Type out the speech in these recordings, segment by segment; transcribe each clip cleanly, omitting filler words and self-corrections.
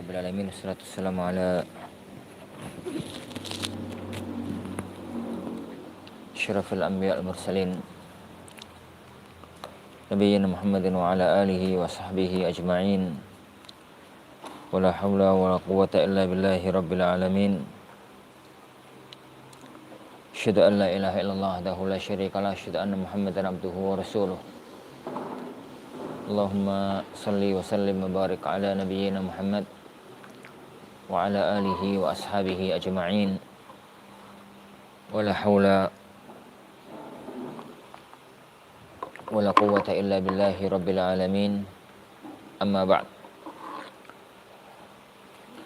Alamin. Wassalatu wassalamu ala asyrafil anbiya wal mursalin Nabiyyina Muhammadin wa ala alihi wa sahbihi ajma'in. Wala hawla wala quwwata illa billahi rabbil alamin. Asyhadu an la ilaha illallah wahdahu la syarika lah, asyhadu anna Muhammadan abduhu wa rasuluh. Allahumma salli wa sallim wa barik ala nabiyyina Muhammad wa ala alihi wa ashabihi ajma'in. Wala hawla wala quwwata illa billahi rabbil alamin. Amma ba'd.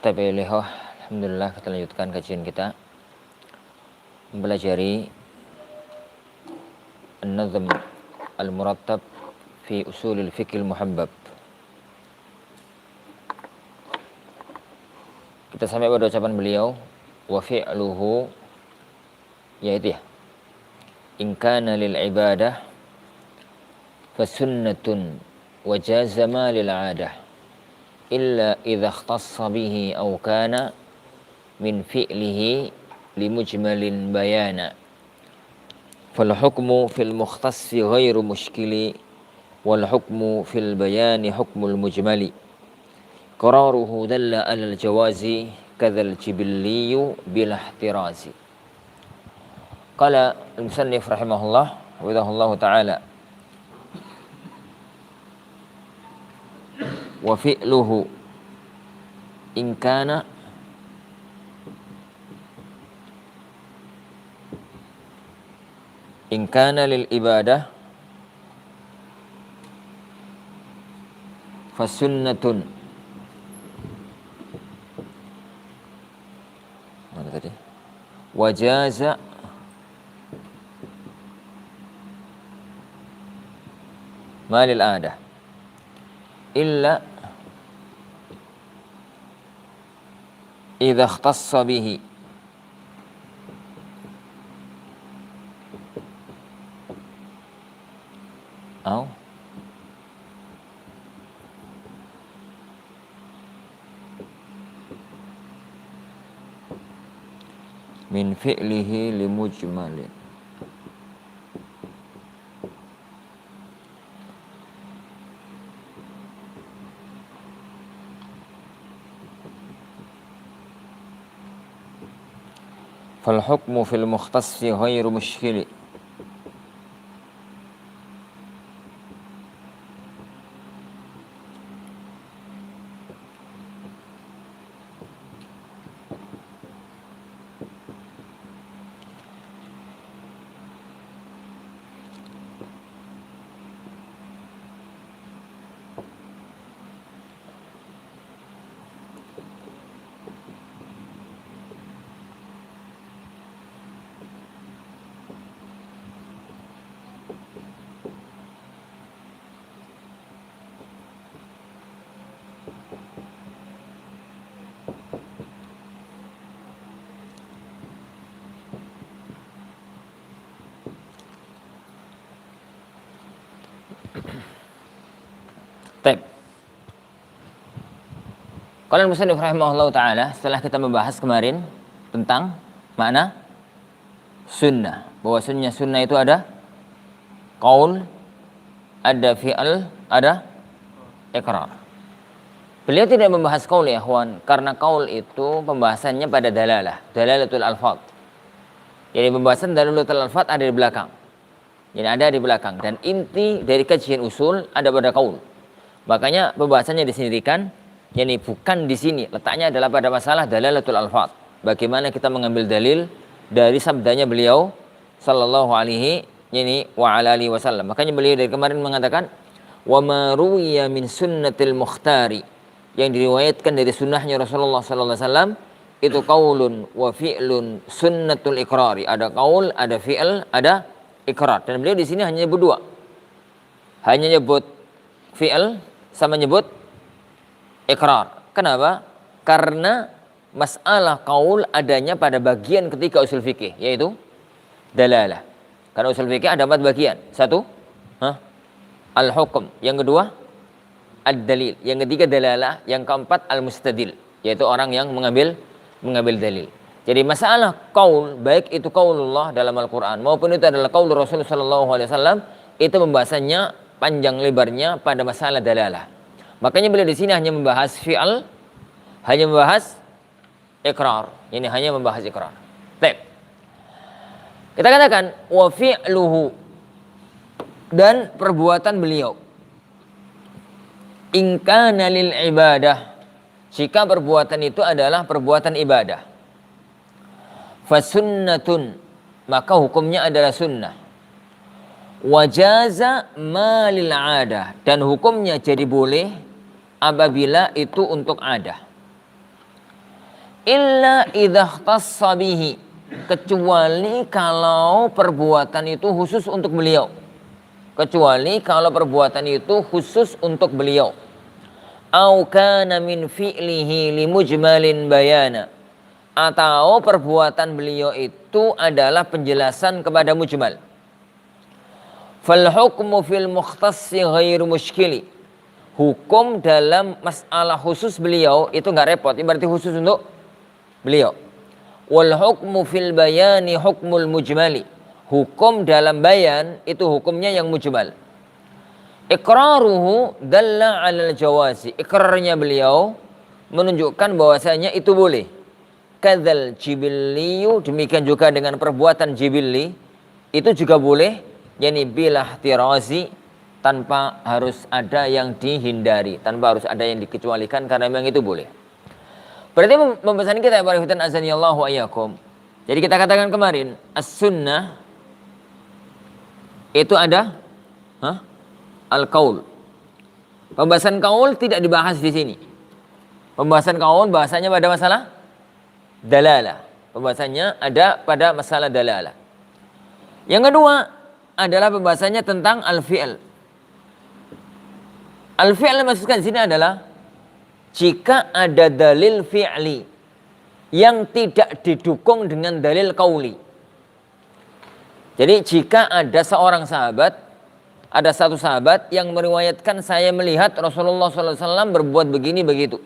Tabi'illah, alhamdulillah kita lanjutkan kajian kita mempelajari An-Nazm Al-Murattab fi Usulil Fiqhil Muhabbab. Kita sampai pada ucapan beliau wa fi'luhu, yaitu in kana lil ibadah fasunnatun wa jazama lil adah illa idza ikhtassa bihi aw kana min fi'lihi limujmalin bayana fal hukmu fil mukhtassi ghairu mushkili wal hukmu fil bayani hukmul mujmali qararuhu dalla alal jawazi kadzal jibilliyu bil ihtirazi. Qala al-musannif rahimahullah wa idahullahu ta'ala wa fi'luhu in kana lil ibadah fasunnatun, mana tadi, wajaza malil adah illa idza ikhtassa bihi aw min fi'lihi limujmalin. Fal hukmu fil mukhtassi ghairu mushkili. Baik. Qala al-musannif rahimahullahu ta'ala, setelah kita membahas kemarin tentang makna sunnah, bahwa sunnah itu ada qaul, ada fi'al, ada iqrar. Beliau tidak membahas qaul ya ikhwan, karena qaul itu pembahasannya pada dalalatul alfaz. Jadi pembahasan dalalatul alfaz ada di belakang. Jadi ada di belakang, dan inti dari kajian usul ada pada qaul. Makanya pembahasannya disendirikan, yakni bukan di sini. Letaknya adalah pada masalah dalalatul alfaz. Bagaimana kita mengambil dalil dari sabdanya beliau sallallahu alaihi wa ala alihi wasallam. Makanya beliau dari kemarin mengatakan wa ma ruwiya min sunnatil mukhtari, yang diriwayatkan dari sunnahnya Rasulullah sallallahu alaihi wasallam itu qaulun wa fi'lun sunnatul iqrari. Ada qaul, ada fi'l, ada iqrar. Dan beliau di sini hanya nyebut dua. Hanya nyebut fi'l sama nyebut iqrar. Kenapa? Karena masalah qaul adanya pada bagian ketika usul fikih, yaitu dalalah. Karena usul fikih ada 4 bagian. Satu, al-hukm. Yang kedua, ad-dalil. Yang ketiga, dalalah. Yang keempat, al-mustadil. yaitu orang yang mengambil dalil. Jadi masalah qaul, baik itu qaulullah dalam Al-Qur'an maupun itu adalah qaul Rasulullah sallallahu alaihi wasallam, itu pembahasannya panjang lebarnya pada masalah dalalah. Makanya beliau di sini hanya membahas fi'al, hanya membahas iqrar. Ini hanya membahas iqrar. Baik. Kita katakan wa fi'luhu, dan perbuatan beliau. In kana lil ibadah, jika perbuatan itu adalah perbuatan ibadah. Fasunnatun, maka hukumnya adalah sunnah. Wajaza malil adah, dan hukumnya jadi boleh apabila itu untuk adah. Illa idza ikhtassa bihi, kecuali kalau perbuatan itu khusus untuk beliau. Kecuali kalau perbuatan itu khusus untuk beliau. Au kana min fi'lihi limujmalin bayana, atau perbuatan beliau itu adalah penjelasan kepada mujmal. Fal hukmu fil mukhtassi ghairu mushkili, hukum dalam masalah khusus beliau itu nggak repot, berarti khusus untuk beliau. Wal hukmu fil bayani hukmul mujmali, hukum dalam bayan itu hukumnya yang mujmal. Iqraruhu dalla 'alal jawazi, ikrarnya beliau menunjukkan bahwasanya itu boleh. Kadzal jibilliyu, demikian juga dengan perbuatan jibilli itu juga boleh, yakni bilah tirazi, tanpa harus ada yang dihindari, tanpa harus ada yang dikecualikan, karena memang itu boleh. Berarti pembahasan kita para ikhwan azanillahu ayyakum. Jadi kita katakan kemarin as-sunnah itu ada al-qaul. Pembahasan qaul tidak dibahas di sini. Pembahasan qaul bahasanya pada masalah dalalah. Pembahasannya ada pada masalah dalalah. Yang kedua adalah pembahasannya tentang al-fi'l. Al-fi'l yang dimaksudkan di sini adalah jika ada dalil fi'li yang tidak didukung dengan dalil qauli. Jadi jika ada seorang sahabat, ada satu sahabat yang meriwayatkan, saya melihat Rasulullah SAW berbuat begini begitu.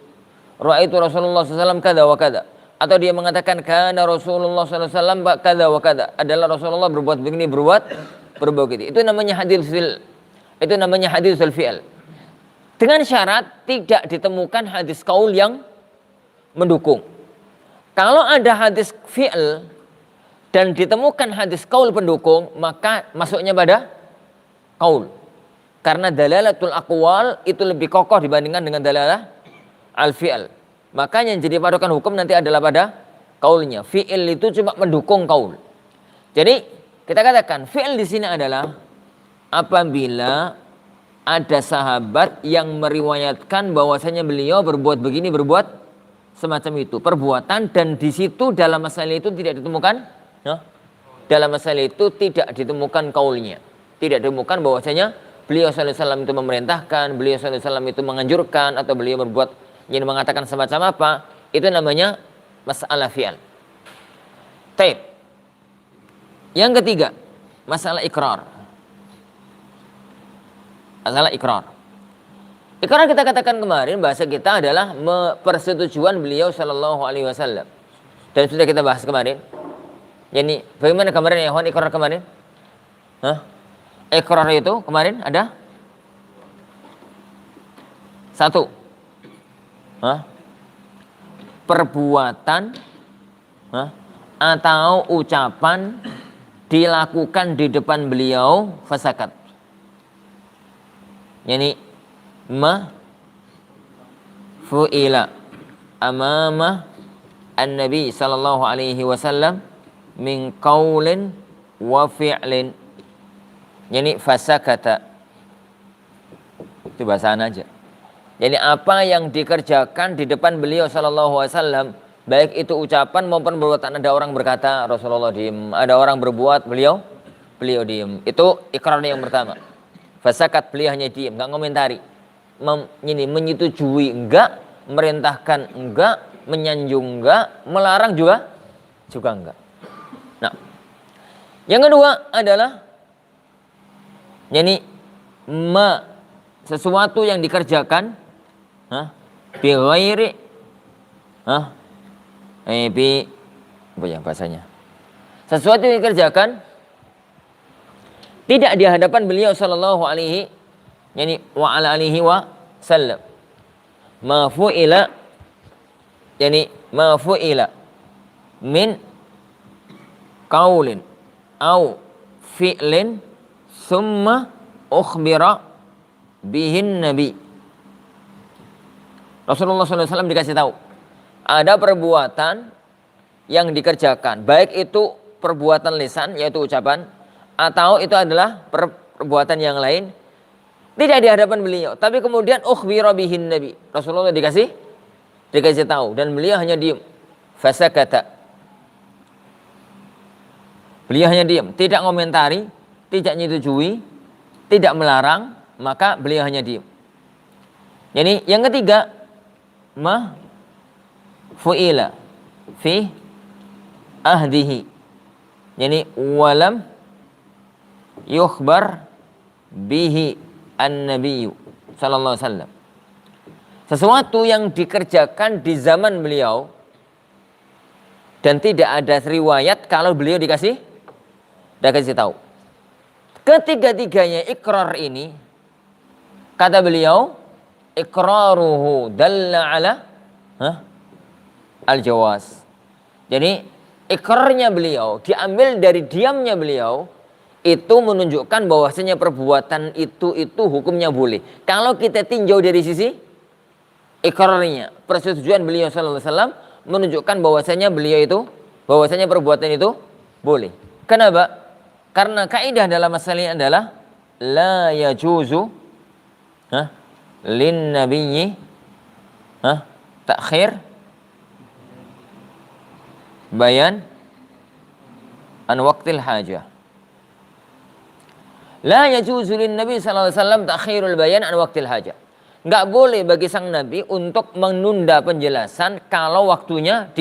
Ra'aitu Rasulullah SAW kada wa kada. Atau dia mengatakan kana Rasulullah SAW kada wa kada. Adalah Rasulullah berbuat begini, berbuat begitu. Itu namanya hadis fi'l. Itu namanya hadis fi'l. Dengan syarat tidak ditemukan hadis qaul yang mendukung. Kalau ada hadis fi'l dan ditemukan hadis qaul pendukung, maka masuknya pada qaul. Karena dalalatul aqwal itu lebih kokoh dibandingkan dengan dalalah al-fi'l. Makanya yang jadi patokan hukum nanti adalah pada qaulnya. Fi'il itu cuma mendukung qaul. Jadi kita katakan fi'il di sini adalah apabila ada sahabat yang meriwayatkan bahwasanya beliau berbuat begini, berbuat semacam itu, perbuatan, dan di situ dalam masalah itu tidak ditemukan, dalam masalah itu tidak ditemukan qaulnya, tidak ditemukan bahwasanya beliau sallallahu alaihi wasallam itu memerintahkan, beliau sallallahu alaihi wasallam itu menganjurkan, atau beliau berbuat yang mengatakan semacam apa, itu namanya masalah fi'al. Taib. Yang ketiga, masalah ikrar. Masalah ikrar. Ikrar kita katakan kemarin, bahasa kita adalah persetujuan beliau sallallahu alaihi wasallam. Dan sudah kita bahas kemarin. Yani bagaimana kemarin ya ikhwan ikrar kemarin? Ikrar itu kemarin ada satu. Perbuatan atau ucapan dilakukan di depan beliau fasakat. Yani fu'ila amama an-nabi sallallahu alaihi wasallam min qaulin wa fi'lin. Yani fasakata. Itu bahasaan aja. Jadi apa yang dikerjakan di depan beliau sallallahu alaihi wasallam, baik itu ucapan maupun perbuatan. Ada orang berkata, Rasulullah diem. Ada orang berbuat, beliau diem. Itu ikrarnya yang pertama. Fasakat, beliau hanya diem, enggak komentari. Menyetujui enggak, merintahkan enggak, menyanjung enggak, melarang juga enggak. Nah, yang kedua adalah sesuatu yang dikerjakan bi ghairi apa ya bahasanya? Sesuatu yang dikerjakan tidak di hadapan beliau sallallahu alaihi wa ala alihi wa sallam. Ma fu'ila min qaulin au fi'lin summa ukhbira bihin nabi. Rasulullah SAW dikasih tahu ada perbuatan yang dikerjakan, baik itu perbuatan lisan yaitu ucapan, atau itu adalah perbuatan yang lain tidak di hadapan beliau, tapi kemudian ukhbira bihin nabi, Rasulullah dikasih tahu dan beliau hanya diam. Fasakata, beliau hanya diam, tidak komentari, tidak menyetujui, tidak melarang, maka beliau hanya diam. Jadi yang ketiga, ma fu'ila fi ahdihi, jadi walam yukhbar bihi an-nabiyyu sallallahu alaihi wasallam. Sesuatu yang dikerjakan di zaman beliau dan tidak ada riwayat kalau beliau dikasih tahu. Ketiga-tiganya ikrar ini, kata beliau, ikraruhu dalla ala al-jawaz. Jadi ikrarnya beliau diambil dari diamnya beliau, itu menunjukkan bahwasanya perbuatan itu hukumnya boleh. Kalau kita tinjau dari sisi ikrarnya, persetujuan beliau sallallahu alaihi wasallam menunjukkan bahwasanya perbuatan itu boleh. Kenapa? Karena kaidah dalam masalah ini adalah la yajuzu lin nabiyyi ta'khir bayan an waqtil hajah. La yajuzu lin nabi sallallahu alaihi wasallam ta'khirul bayan an waqtil hajah. Enggak boleh bagi sang nabi untuk menunda penjelasan kalau waktunya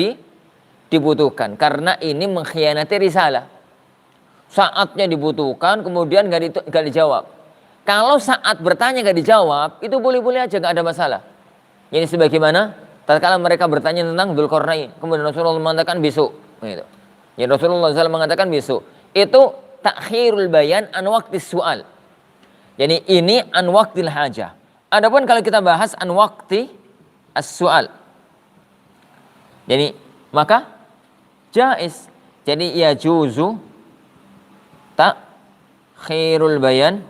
dibutuhkan, karena ini mengkhianati risalah. Saatnya dibutuhkan kemudian enggak dijawab. Kalau saat bertanya enggak dijawab, itu boleh-boleh aja, enggak ada masalah. Ini sebagaimana tatkala mereka bertanya tentang Dzulqarnain, kemudian Rasulullah mengatakan besok, gitu. Ya, Rasulullah SAW mengatakan besok. Itu takhirul bayan an waqtis su'al. Jadi ini an waqtil hajah. Adapun kalau kita bahas an waqti as-su'al, jadi maka jaiz. Jadi ya juzu takhirul bayan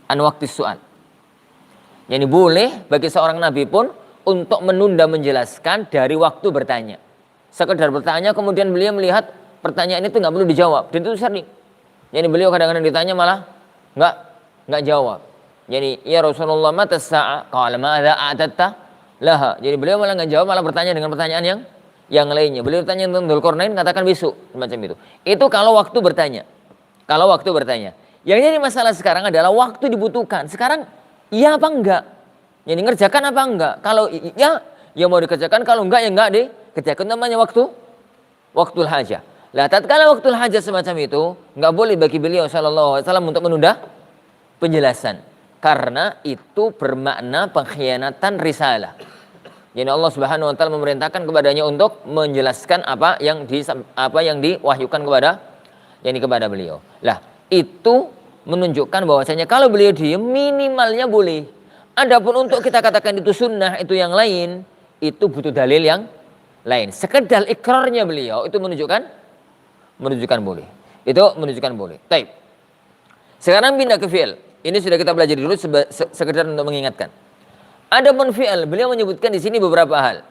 an waqtis su'al. Jadi boleh bagi seorang nabi pun untuk menunda menjelaskan dari waktu bertanya. Sekedar bertanya kemudian beliau melihat pertanyaan itu nggak perlu dijawab, dan itu sering. Jadi beliau kadang-kadang ditanya malah nggak jawab. Jadi ya Rasulullah mata sa'a, qala madza a'tatta laha. Jadi beliau malah nggak jawab, malah bertanya dengan pertanyaan yang lainnya. Beliau bertanya tentang Dzulqarnain, katakan besok, semacam itu. Itu kalau waktu bertanya. Yang jadi masalah sekarang adalah waktu dibutuhkan. Sekarang iya apa enggak? Jadi ngerjakan apa enggak? Kalau iya, ya mau dikerjakan, kalau enggak ya enggak dikerjakan, namanya waktul hajah. Lah tatkala waktul hajah semacam itu, enggak boleh bagi beliau sallallahu alaihi wasallam untuk menunda penjelasan. Karena itu bermakna pengkhianatan risalah. Jadi Allah Subhanahu wa taala memerintahkan kepadanya untuk menjelaskan apa yang diwahyukan kepada beliau. Lah, itu menunjukkan bahwasanya kalau beliau diam minimalnya boleh. Adapun untuk kita katakan itu sunnah, itu yang lain, itu butuh dalil yang lain. Sekedar ikrarnya beliau itu menunjukkan boleh. Itu menunjukkan boleh. Baik. Sekarang pindah ke fi'il. Ini sudah kita belajar dulu sekedar untuk mengingatkan. Adapun fi'il, beliau menyebutkan di sini beberapa hal.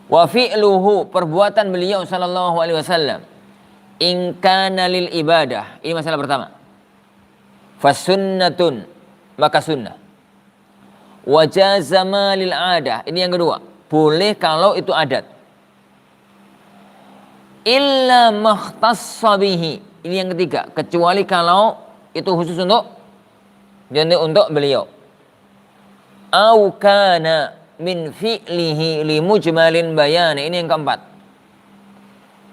Wa fi'luhu, perbuatan beliau sallallahu alaihi wasallam, in kana lil ibadah. Ini masalah pertama. Fasunnatun, maka sunnah. Wa jazama lil adah. Ini yang kedua. Boleh kalau itu adat. Illa makhtassa bihi. Ini yang ketiga, kecuali kalau itu khusus untuk beliau. Au kana min fi'lihi li mujmalin bayan. Ini yang keempat.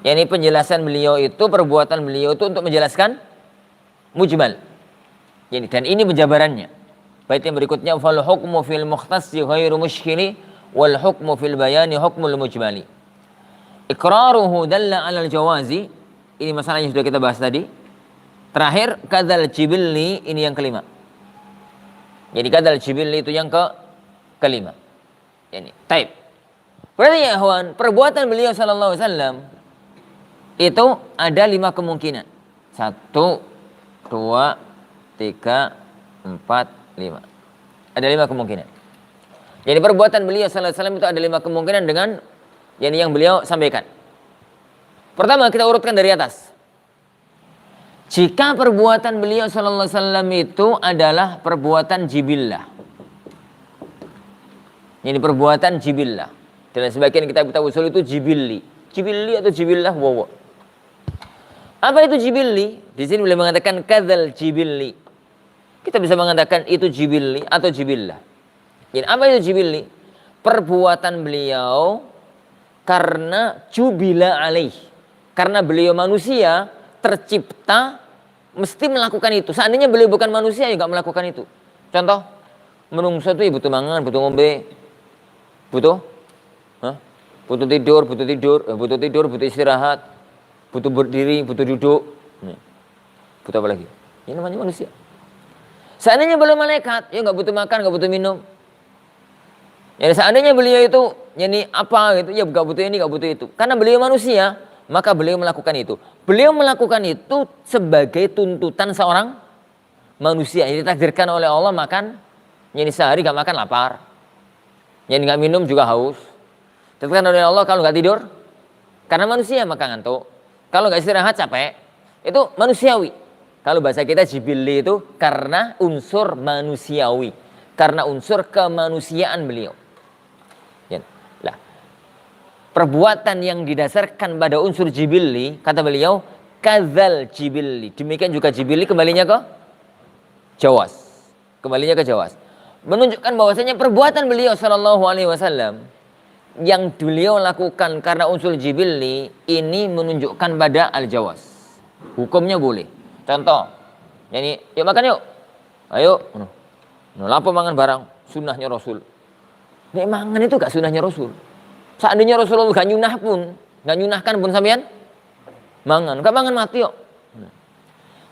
Yani penjelasan beliau itu, perbuatan beliau itu untuk menjelaskan mujmal. Yani, dan ini penjabarannya. Bait yang berikutnya fal hukmu fil mukhtassi ghairu mushkili wal hukmu fil bayani hukmul mujmali. Iqraruhu dalla 'alal jawazi. Ini masalahnya sudah kita bahas tadi. Terakhir kadzal jibilli, ini yang kelima. Jadi kadzal jibilli itu yang kelima. Ini taib. Berarti ya ikhwan, perbuatan beliau sallallahu alaihi wasallam itu ada 5 kemungkinan. 1, 2, 3, 4, 5. Ada 5 kemungkinan. Jadi perbuatan beliau sallallahu alaihi wasallam itu ada 5 kemungkinan dengan yang beliau sampaikan. Pertama kita urutkan dari atas. Jika perbuatan beliau sallallahu alaihi wasallam itu adalah perbuatan jibillah. Ini perbuatan jibillah. Dalam sebagian kitab-kitab usul itu jibilli. Jibilli atau jibillah, wow. Apa itu jibilli? Di sini boleh mengatakan kadzal jibilli. Kita bisa mengatakan itu jibilli atau jibillah. Jadi apa itu jibilli? Perbuatan beliau karena jubila alaih. Karena beliau manusia, tercipta, mesti melakukan itu. Seandainya beliau bukan manusia, ya nggak melakukan itu. Contoh, menungso itu ya butuh mangan, butuh ngombe, butuh tidur, butuh istirahat, butuh berdiri, butuh duduk. Butuh apa lagi? Ini namanya manusia. Seandainya beliau malaikat, ya nggak butuh makan, nggak butuh minum. Ya seandainya beliau itu apa gitu, ya nggak butuh ini, nggak butuh itu. Karena beliau manusia, maka beliau melakukan itu. Beliau melakukan itu sebagai tuntutan seorang manusia. Yang ditakdirkan oleh Allah makan, sehari nggak makan lapar, nggak minum juga haus. Ditakdirkan oleh Allah kalau nggak tidur, karena manusia maka ngantuk. Kalau nggak istirahat capek, itu manusiawi. Kalau bahasa kita jibilli itu karena unsur manusiawi, karena unsur kemanusiaan beliau. Perbuatan yang didasarkan pada unsur jibilli, kata beliau, kadzal jibilli. Demikian juga jibilli kembalinya ke jawas. Kembalinya ke jawas. Menunjukkan bahwasanya perbuatan beliau sallallahu alaihi wasallam yang beliau lakukan karena unsur jibilli ini menunjukkan pada al-jawas. Hukumnya boleh. Contoh, yuk makan yuk. Ayo. Lapo mangan barang, sunnahnya Rasul. Nek mangan itu gak sunnahnya Rasul. Seandainya Rasulullah gak nyunahkan pun sampean mangan, gak mangan mati yuk.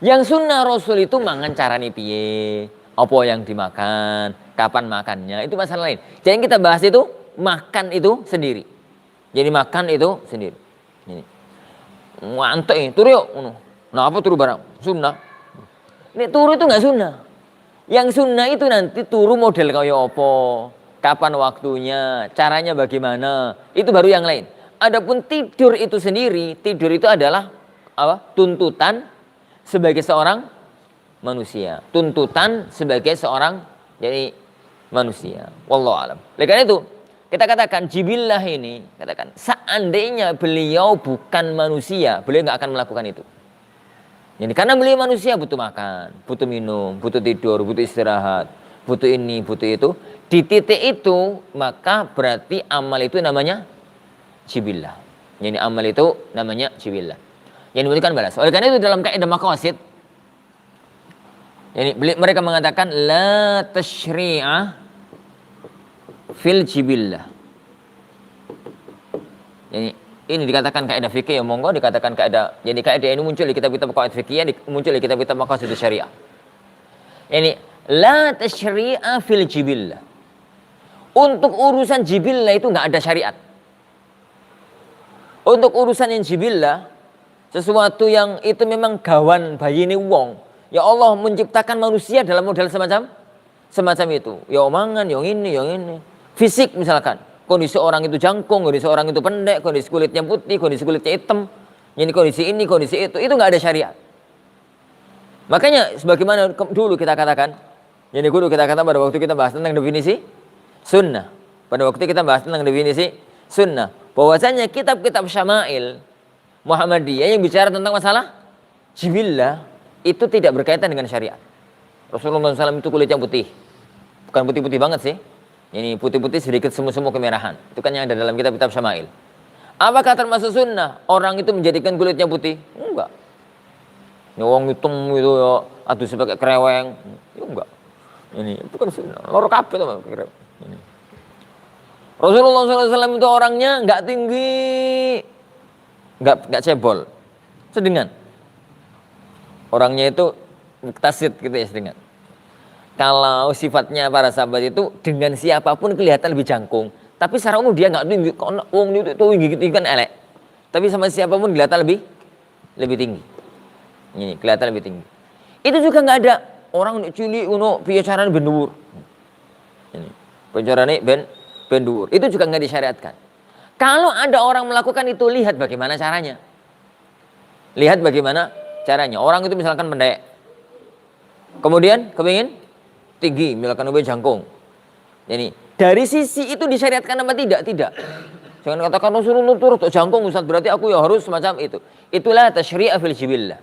Yang sunnah Rasul itu mangan carane piye, apa yang dimakan, kapan makannya, itu masalah lain. Jadi yang kita bahas itu makan itu sendiri. Jadi makan itu sendiri. Ini. Ngantuk turu yuk. Nah apa turu barang? Sunnah. Ini turu itu gak sunnah. Yang sunnah itu nanti turu model kaya apa, kapan waktunya, caranya bagaimana, itu baru yang lain. Adapun tidur itu sendiri, tidur itu adalah apa? Tuntutan sebagai seorang manusia. Tuntutan sebagai seorang manusia. Wallahu alam. Oleh karena itu, kita katakan jibillah ini, katakan seandainya beliau bukan manusia, beliau nggak akan melakukan itu. Jadi karena beliau manusia butuh makan, butuh minum, butuh tidur, butuh istirahat, butuh ini, butuh itu. Di titik itu maka berarti amal itu namanya jibillah. Jadi amal itu namanya jibillah. Yang diberikan balas. Oleh karena itu dalam kaidah maqasid, mereka mengatakan la tasyri'a fil jibillah. Ini dikatakan kaidah fikih, ya monggo dikatakan kaidah. Jadi kaidah ini muncul di kitab-kitab qawaid fikih, muncul di kitab-kitab maqasid syariah. La tasyri'a fil jibillah. Untuk urusan jibillah itu nggak ada syariat. Untuk urusan yang jibillah, sesuatu yang itu memang gawan bayi ini wong. Ya Allah menciptakan manusia dalam model semacam itu. Ya omangan, yang ini. Fisik misalkan. Kondisi orang itu jangkung, kondisi orang itu pendek, kondisi kulitnya putih, kondisi kulitnya hitam. Jadi kondisi ini, kondisi itu nggak ada syariat. Makanya sebagaimana dulu kita katakan, pada waktu kita bahas tentang definisi sunnah. Pada waktu kita bahas tentang definisi sunnah. Bahwasanya kitab-kitab syama'il Muhammadiyah yang bicara tentang masalah jibillah itu tidak berkaitan dengan syariat. Rasulullah SAW itu kulitnya putih. Bukan putih-putih banget sih. Ini putih-putih sedikit semu-semu kemerahan. Itu kan yang ada dalam kitab-kitab syama'il. Apakah termasuk sunnah orang itu menjadikan kulitnya putih? Enggak. Nyawang hitam itu ya, aduh sebagai kereweng. Ya enggak. Ini bukan sunnah. Loro kabeh to ini. Rasulullah SAW itu orangnya nggak tinggi, nggak cebol, sedengan. Orangnya itu muktasid gitu ya, sedengan. Kalau sifatnya para sahabat itu dengan siapapun kelihatan lebih jangkung, tapi secara umum dia nggak tinggi. Kalau wong itu tinggi gitu kan elek. Tapi sama siapapun kelihatan lebih tinggi. Ini kelihatan lebih tinggi. Itu juga nggak ada orang cilik uno bicaranya bendur. Ini bicaranya bendur. Itu juga nggak disyariatkan. Kalau ada orang melakukan itu, lihat bagaimana caranya. Lihat bagaimana caranya. Orang itu misalkan pendek, kemudian kepingin tinggi, misalkan lebih jangkung. Jadi dari sisi itu disyariatkan apa tidak? Tidak. Jangan katakan Rasulullah turut jangkung Ustaz, berarti aku ya harus semacam itu. Itulah tasyri'a fil jibillah.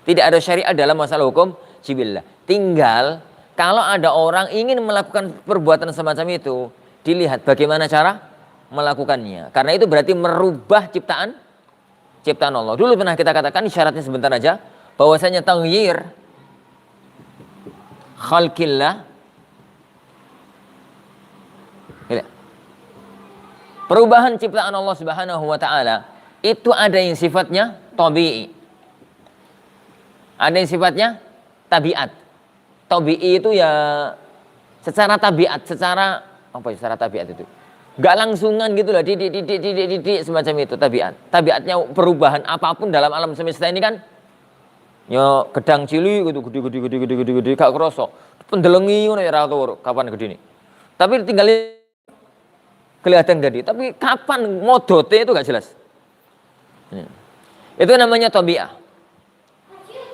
Tidak ada syariat dalam masalah hukum jibillah. Tinggal kalau ada orang ingin melakukan perbuatan semacam itu, dilihat bagaimana cara melakukannya. Karena itu berarti merubah ciptaan Allah. Dulu pernah kita katakan syaratnya sebentar aja, bahwasanya taghyir khalqillah, perubahan ciptaan Allah Subhanahu wa taala itu ada yang sifatnya tabi'i. Ada yang sifatnya tabiat. Tabi'i itu ya secara tabiat, secara apa ya, secara tabiat itu? Gak langsungan gitu lah, didik semacam itu tabiat. Tabiatnya perubahan apapun dalam alam semesta ini kan ya gedang cilik gitu, gede gak kerasa. Pendelengi ngono ya ora tau kapan gedene. Tapi tinggal kelihatan gede, tapi kapan modote itu gak jelas. Itu namanya tabiat.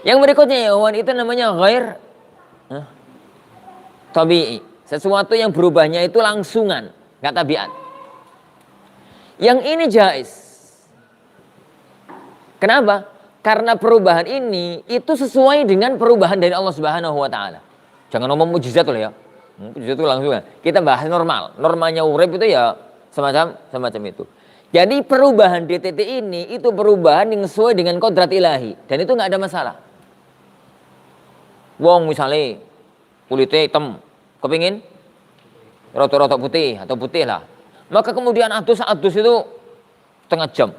Yang berikutnya ya kawan, itu namanya ghair tabi'i. Sesuatu yang berubahnya itu langsungan, nggak tabiat. Yang ini jaiz. Kenapa? Karena perubahan ini itu sesuai dengan perubahan dari Allah Subhanahu wa taala. Jangan ngomong mujizat loh ya. Mujizat itu langsungan. Kita bahas normal. Normalnya urip itu ya semacam itu. Jadi perubahan di titik ini itu perubahan yang sesuai dengan kodrat ilahi, dan itu nggak ada masalah. Wong misalnya kulitnya hitam, kepingin rata-rata putih atau putih lah, maka kemudian adus itu setengah jam,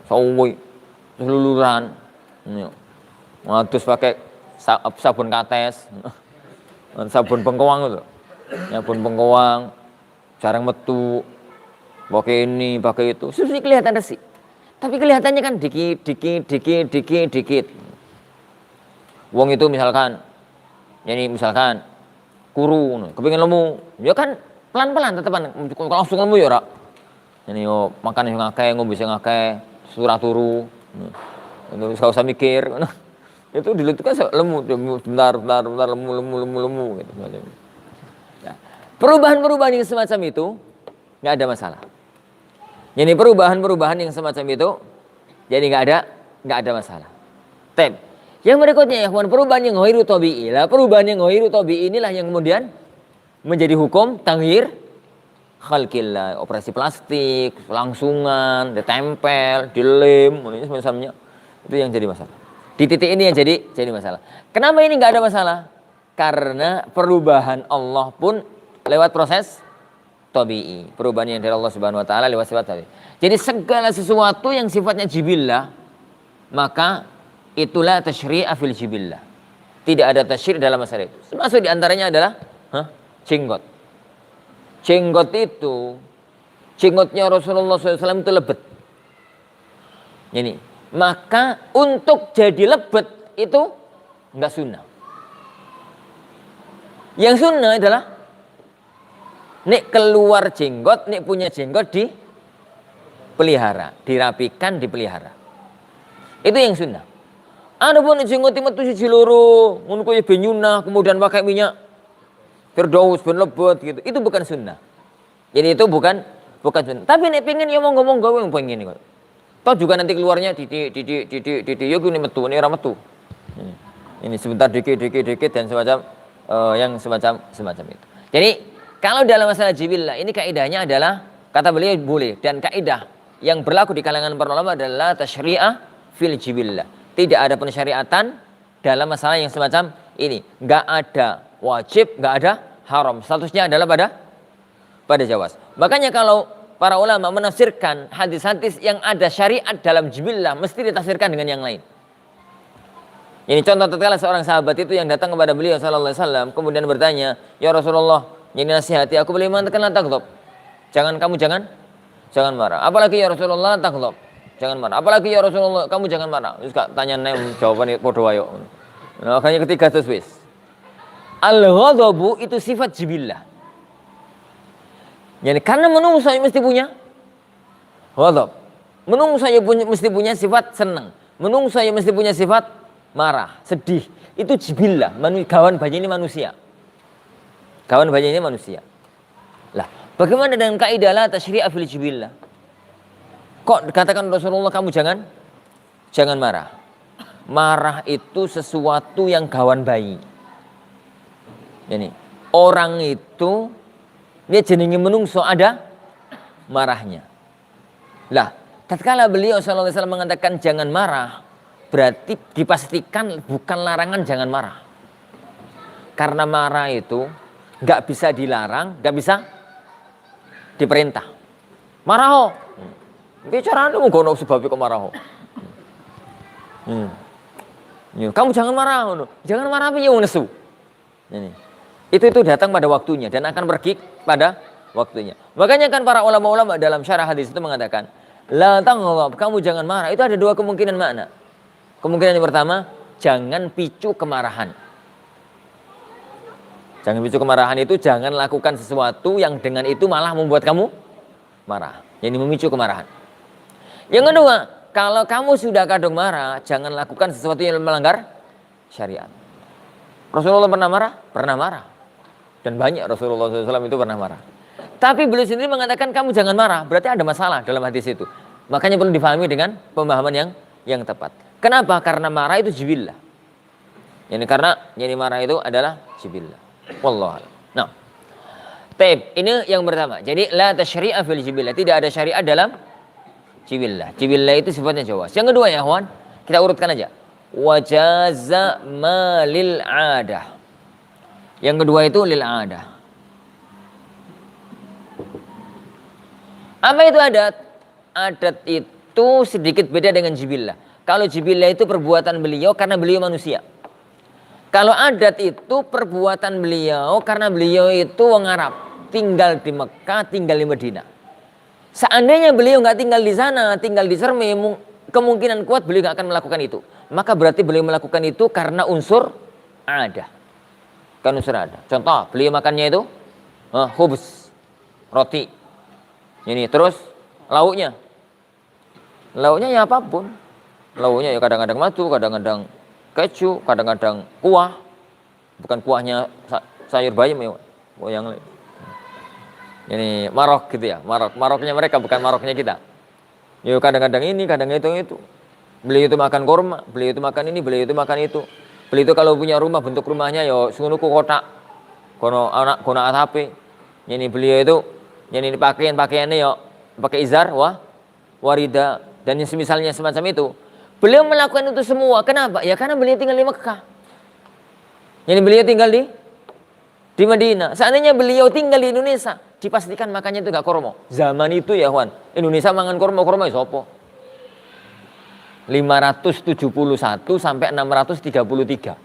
sawi seluluran, adus pakai sabun kates, sabun bengkoang itu, sabun bengkoang, jarang metu, pakai ini pakai itu, susah kelihatan resik, tapi kelihatannya kan dikit. Wong itu misalkan, jadi misalkan kuru, kepingin lemu, ya kan pelan-pelan tetepan, langsung lemu ya rak. Jadi yo makan yang ngake, ngombe yang ngake, surah turu, itu gak usah mikir. Itu dilutukan lemu, bentar lemu gitu. Nah, perubahan-perubahan yang semacam itu nggak ada masalah. Jadi perubahan-perubahan yang semacam itu, jadi nggak ada masalah. Yang berikutnya ya, perubahan yang ghairu tabi'i lah. Perubahan yang ghairu tabi'i inilah yang kemudian menjadi hukum taghyir khalqillah. Operasi plastik, langsungan, ditempel, dilem, ini misalnya, itu yang jadi masalah. Di titik ini yang jadi masalah. Kenapa ini nggak ada masalah? Karena perubahan Allah pun lewat proses tabi'i. Perubahan yang dari Allah Subhanahu wa taala lewat sifat tabi'i. Jadi segala sesuatu yang sifatnya jibillah, maka itulah tasyri'a fil jibillah. Tidak ada tasyri' dalam masalah itu. Termasuk diantaranya adalah jenggot. Jenggotnya Rasulullah SAW itu lebat. Ini, maka untuk jadi lebat itu enggak sunnah. Yang sunnah adalah nek keluar jenggot, nek punya jenggot dipelihara, dirapikan, dipelihara. Itu yang sunnah. Ada pun jenggot metu siji loro, ngono koyo ben nyunah, kemudian pakai minyak Firdaus ben lebet gitu. Itu bukan sunnah. Jadi itu bukan sunnah. Tapi nek pengen ya monggo-monggo wong pengen kok. Toh juga nanti keluarnya didik yo kene metu, ini ora metu. Ini sebentar dikit dan semacam itu. Jadi kalau dalam masalah jibillah ini kaidahnya adalah kata beliau boleh, dan kaidah yang berlaku di kalangan para ulama adalah tasyri'a fil jibillah. Tidak ada pensyariatan dalam masalah yang semacam ini. Nggak ada wajib, nggak ada haram. Statusnya adalah pada jawaz. Makanya kalau para ulama menafsirkan hadis-hadis yang ada syariat dalam jibillah mesti ditafsirkan dengan yang lain. Ini contoh tatkala seorang sahabat itu yang datang kepada beliau sallallahu alaihi wasallam kemudian bertanya, "Ya Rasulullah, ini nasihati aku boleh mengatakan la taghdab." Jangan marah. Apalagi ya Rasulullah taghdab. Jangan marah. Apalagi ya Rasulullah, kamu jangan marah. Wis gak tanya nem jawaban padha wae. Nah, makanya ketiga terus wis. Al-ghadabu itu sifat jibillah. Jadi karena menungso mesti punya ghadab. Menungso mesti punya sifat senang. Menungso mesti punya sifat marah, sedih. Itu jibillah, kawan bayi ini manusia. Kawan bayi ini manusia. Lah, bagaimana dengan kaidah la tasyri'a fil jibillah? Kok dikatakan Rasulullah kamu jangan marah. Marah itu sesuatu yang kawan bayi. Jadi orang itu dia jenenge menungso ada marahnya. Lah, tatkala beliau sallallahu alaihi wasallam mengatakan jangan marah, berarti dipastikan bukan larangan jangan marah. Karena marah itu nggak bisa dilarang, nggak bisa diperintah. Marah ho. Bicara anu ngono sebab kok marah ho. Kamu jangan marah, jangan marah piye wong nesu. Ini. Itu datang pada waktunya dan akan pergi pada waktunya. Makanya kan para ulama-ulama dalam syarah hadis itu mengatakan, la taghdab, kamu jangan marah. Itu ada dua kemungkinan makna. Kemungkinan yang pertama, jangan picu kemarahan. Jangan picu kemarahan itu jangan lakukan sesuatu yang dengan itu malah membuat kamu marah. Jadi memicu kemarahan. Yang kedua, kalau kamu sudah kadung marah, jangan lakukan sesuatu yang melanggar syariat. Rasulullah pernah marah? Pernah marah. Dan banyak Rasulullah SAW itu pernah marah. Tapi beliau sendiri mengatakan kamu jangan marah. Berarti ada masalah dalam hadis itu. Makanya perlu difahami dengan pemahaman yang tepat. Kenapa? Karena marah itu jibillah. Karena marah itu adalah jibillah. Wallahu a'lam. Nah, ini yang pertama. Jadi la tasyri'a fil jibillah. Tidak ada syariat dalam jibillah. Jibillah itu sifatnya jawaz. Yang kedua ya, kawan, kita urutkan aja. Wajaza malil adah. Yang kedua itu lil adah. Apa itu adat? Adat itu sedikit beda dengan jibillah. Kalau jibillah itu perbuatan beliau karena beliau manusia. Kalau adat itu perbuatan beliau karena beliau itu orang Arab, tinggal di Mekah, tinggal di Madinah. Seandainya beliau nggak tinggal di sana, tinggal di Serme, kemungkinan kuat beliau nggak akan melakukan itu. Maka berarti beliau melakukan itu karena unsur ada. Kan unsur ada. Contoh, beliau makannya itu khubz, roti. Ini terus lauknya. Lauknya ya apapun. Lauknya ya kadang-kadang madu, kadang-kadang keju, kadang-kadang kuah. Bukan kuahnya sayur bayam ya, yang lain. Ini marok gitu ya, maroknya mereka bukan maroknya kita. Ya kadang-kadang ini, kadang itu. Beliau itu makan korma, beliau itu makan ini, beliau itu makan itu. Beliau itu kalau punya rumah, bentuk rumahnya ya sunuku kotak. Kono atape. Ini beliau itu ini pakaiannya ya pakai izar, warida dan yang semisalnya semacam itu. Beliau melakukan itu semua. Kenapa? Ya karena beliau tinggal di Mekah. Jadi beliau tinggal di Madinah. Seandainya beliau tinggal di Indonesia, dipastikan makannya itu gak kormo. Zaman itu ya, Wan, Indonesia mangan kormo ya sopo. 571 sampai 633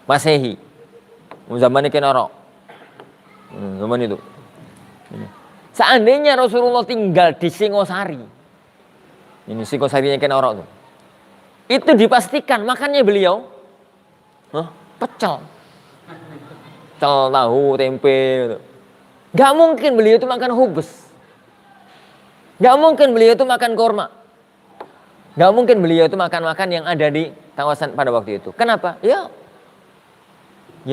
Masehi. Zaman ini kenoro. Zaman itu. Seandainya Rasulullah tinggal di Singosari. Ini Singosarinya kenoro tuh. Itu dipastikan makannya beliau pecel. Pecel tahu, tempe gitu. Gak mungkin beliau itu makan hubes. Gak mungkin beliau itu makan korma. Gak mungkin beliau itu makan-makan yang ada di kawasan pada waktu itu. Kenapa? Ya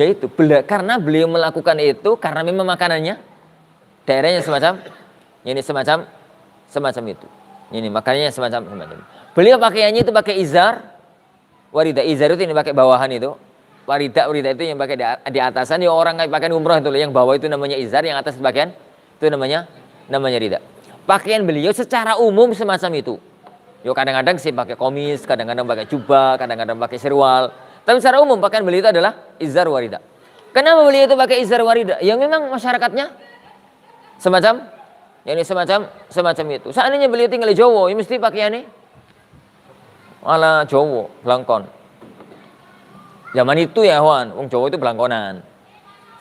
itu karena beliau melakukan itu karena memang makanannya daerahnya semacam itu. Ini makanannya semacam itu. Beliau pakaiannya itu pakai izar, warida. Izar itu ini pakai bawahan itu. Warida itu yang pakai di atasan. Ya orang kayak pakaian umroh itu, yang bawah itu namanya izar, yang atas bagian itu namanya rida. Pakaian beliau secara umum semacam itu. Yo kadang-kadang sih pakai komis, kadang-kadang pakai jubah, kadang-kadang pakai serwal. Tapi secara umum pakaian beliau itu adalah izar warida. Kenapa beliau itu pakai izar warida? Ya memang masyarakatnya Semacam semacam itu. Seandainya beliau tinggal di Jawa, ya mesti pakaiannya ala Jawa, belangkon. Zaman itu ya, Wan, wong Jawa itu belangkonan.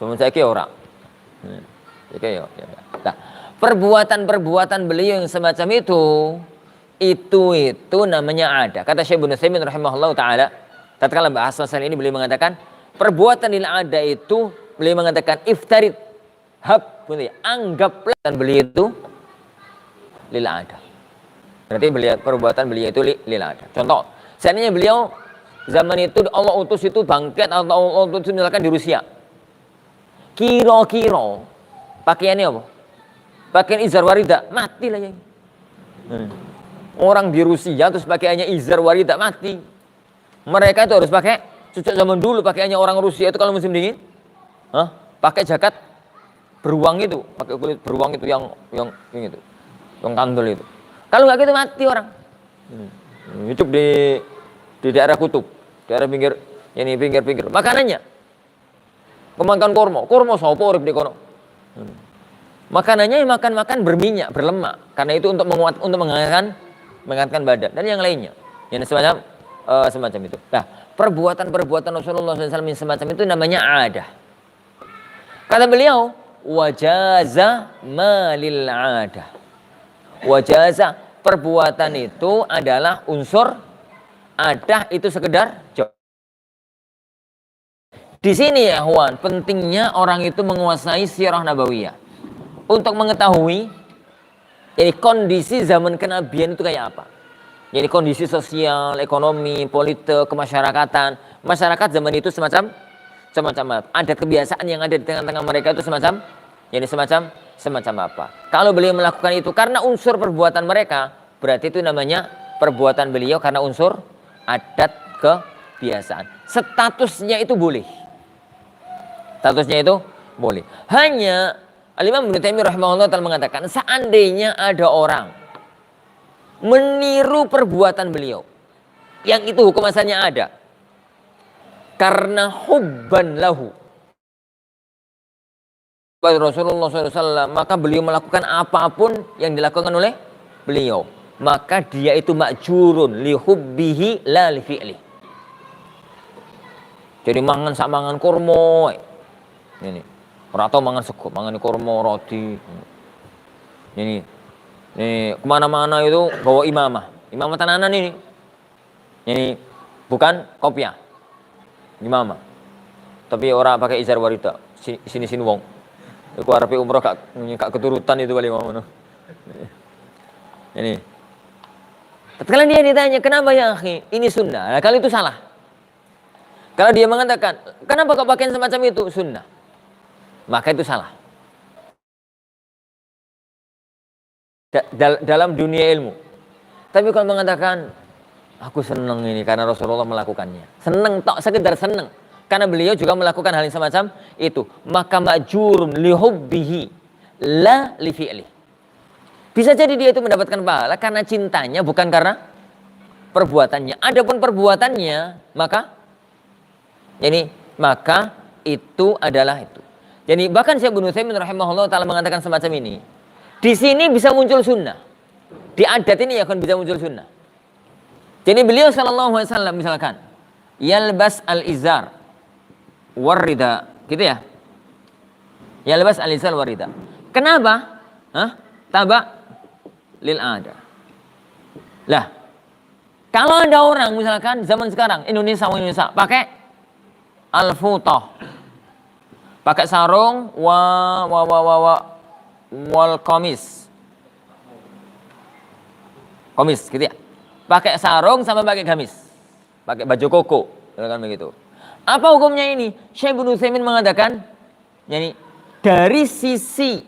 Zaman saiki ora. Oke ya. Nah, perbuatan beliau yang semacam itu namanya ada. Kata Syekh Ibnu Utsaimin rahimahullah taala, tatkala bahas masalah ini beliau mengatakan perbuatan lil ada itu, beliau mengatakan iftarid anggaplah beliau itu lil ada. Berarti perbuatan beliau itu lil ada. Contoh, seandainya beliau zaman itu Allah utus itu bangkit atau Allah utus misalkan di Rusia. Kira-kira pakaiannya apa? Pakaian izar warida, mati lah ya. Orang di Rusia terus pakaiannya izar warida, mati. Mereka itu harus pakai, sejak zaman dulu pakaiannya orang Rusia itu kalau musim dingin, pakai jaket beruang itu, pakai kulit beruang itu yang itu, yang kandel itu. Kalau nggak gitu mati orang. Hidup di daerah kutub, daerah pinggir makanannya pemakan kormo sopo urip di kono. Makanannya makan berminyak, berlemak, karena itu untuk menghangatkan badan dan yang lainnya. Yang semacam itu. Nah, perbuatan Rasulullah SAW semacam itu namanya adah. Kata beliau, wajaza malil adah. Wajaza, perbuatan itu adalah unsur, adah itu sekedar job. Di sini ya Huan, pentingnya orang itu menguasai sirah nabawiyah untuk mengetahui jadi kondisi zaman kenabian itu kayak apa. Jadi kondisi sosial, ekonomi, politik, kemasyarakatan. Masyarakat zaman itu semacam apa? Ada kebiasaan yang ada di tengah-tengah mereka itu semacam apa. Kalau beliau melakukan itu karena unsur perbuatan mereka, berarti itu namanya perbuatan beliau karena unsur adat kebiasaan. Statusnya itu boleh. Hanya Al-Imam Ibnu Taimiyah rahimahullah ta'ala mengatakan, seandainya ada orang meniru perbuatan beliau, yang itu hukum asalnya ada, karena hubban lahu Rasulullah SAW, maka beliau melakukan apapun yang dilakukan oleh beliau, maka dia itu ma'jurun li hubbihi la li fi'li. Jadi mangan kurma ini, ora tau mangan sego, mangan kurma roti ini kemana-mana itu bawa imamah tenanan ini bukan kopiah imamah, tapi orang pakai izar warida sini wong iku arepe umroh gak keturutan itu kali ngono. Ini. Tatkala dia ditanya, "Kenapa ya, akhi? Ini sunnah." Nah, kalau itu salah. Kalau dia mengatakan, "Kenapa kau pakaian semacam itu?" Sunnah. Maka itu salah. Dalam dunia ilmu. Tapi kalau mengatakan, "Aku senang ini karena Rasulullah melakukannya." Senang tok, sekedar senang. Karena beliau juga melakukan hal yang semacam itu, maka ma'jurun li hubbihi la li fi'li. Bisa jadi dia itu mendapatkan pahala karena cintanya, bukan karena perbuatannya. Adapun perbuatannya, maka itu adalah itu. Jadi bahkan Syekh Ibnu Utsaimin rahimahullah taala mengatakan semacam ini. Di sini bisa muncul sunnah. Di adat ini akan bisa muncul sunnah. Jadi beliau sallallahu alaihi wasallam misalkan yalbas al-izar warida, gitu ya. Yalbas al-izar warida. Kenapa? Taba lil ada. Lah, kalau ada orang misalkan zaman sekarang Indonesia pakai al-futah, pakai sarung wal komis gitu ya, pakai sarung sama pakai gamis, pakai baju koko, kan begitu. Apa hukumnya ini? Syekh Ibnu Utsaimin mengatakan, dari sisi,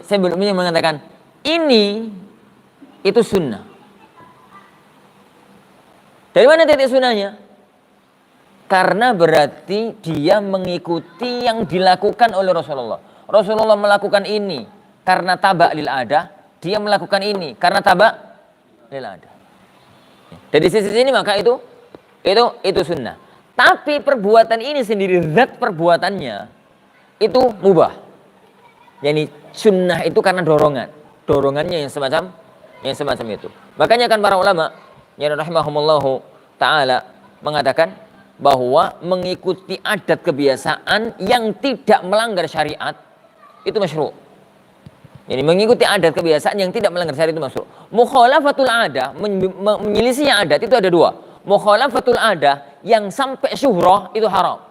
saya belum mengatakan ini itu sunnah. Dari mana titik sunnahnya? Karena berarti dia mengikuti yang dilakukan oleh Rasulullah. Rasulullah melakukan ini karena tabak lil ada, dia melakukan ini karena tabak lil ada. Dari sisi ini maka itu sunnah. Tapi perbuatan ini sendiri, zat perbuatannya itu mubah. Yani sunnah itu karena dorongannya yang semacam itu. Makanya kan para ulama yang rahimahumullahu taala mengatakan bahwa mengikuti adat kebiasaan yang tidak melanggar syariat itu masyru'. Jadi mengikuti adat kebiasaan yang tidak melanggar syariat itu masyru'. Mukhalafatul adah, menyelisih adat itu ada dua. Mukhalafatul adah yang sampai syuhrah itu haram.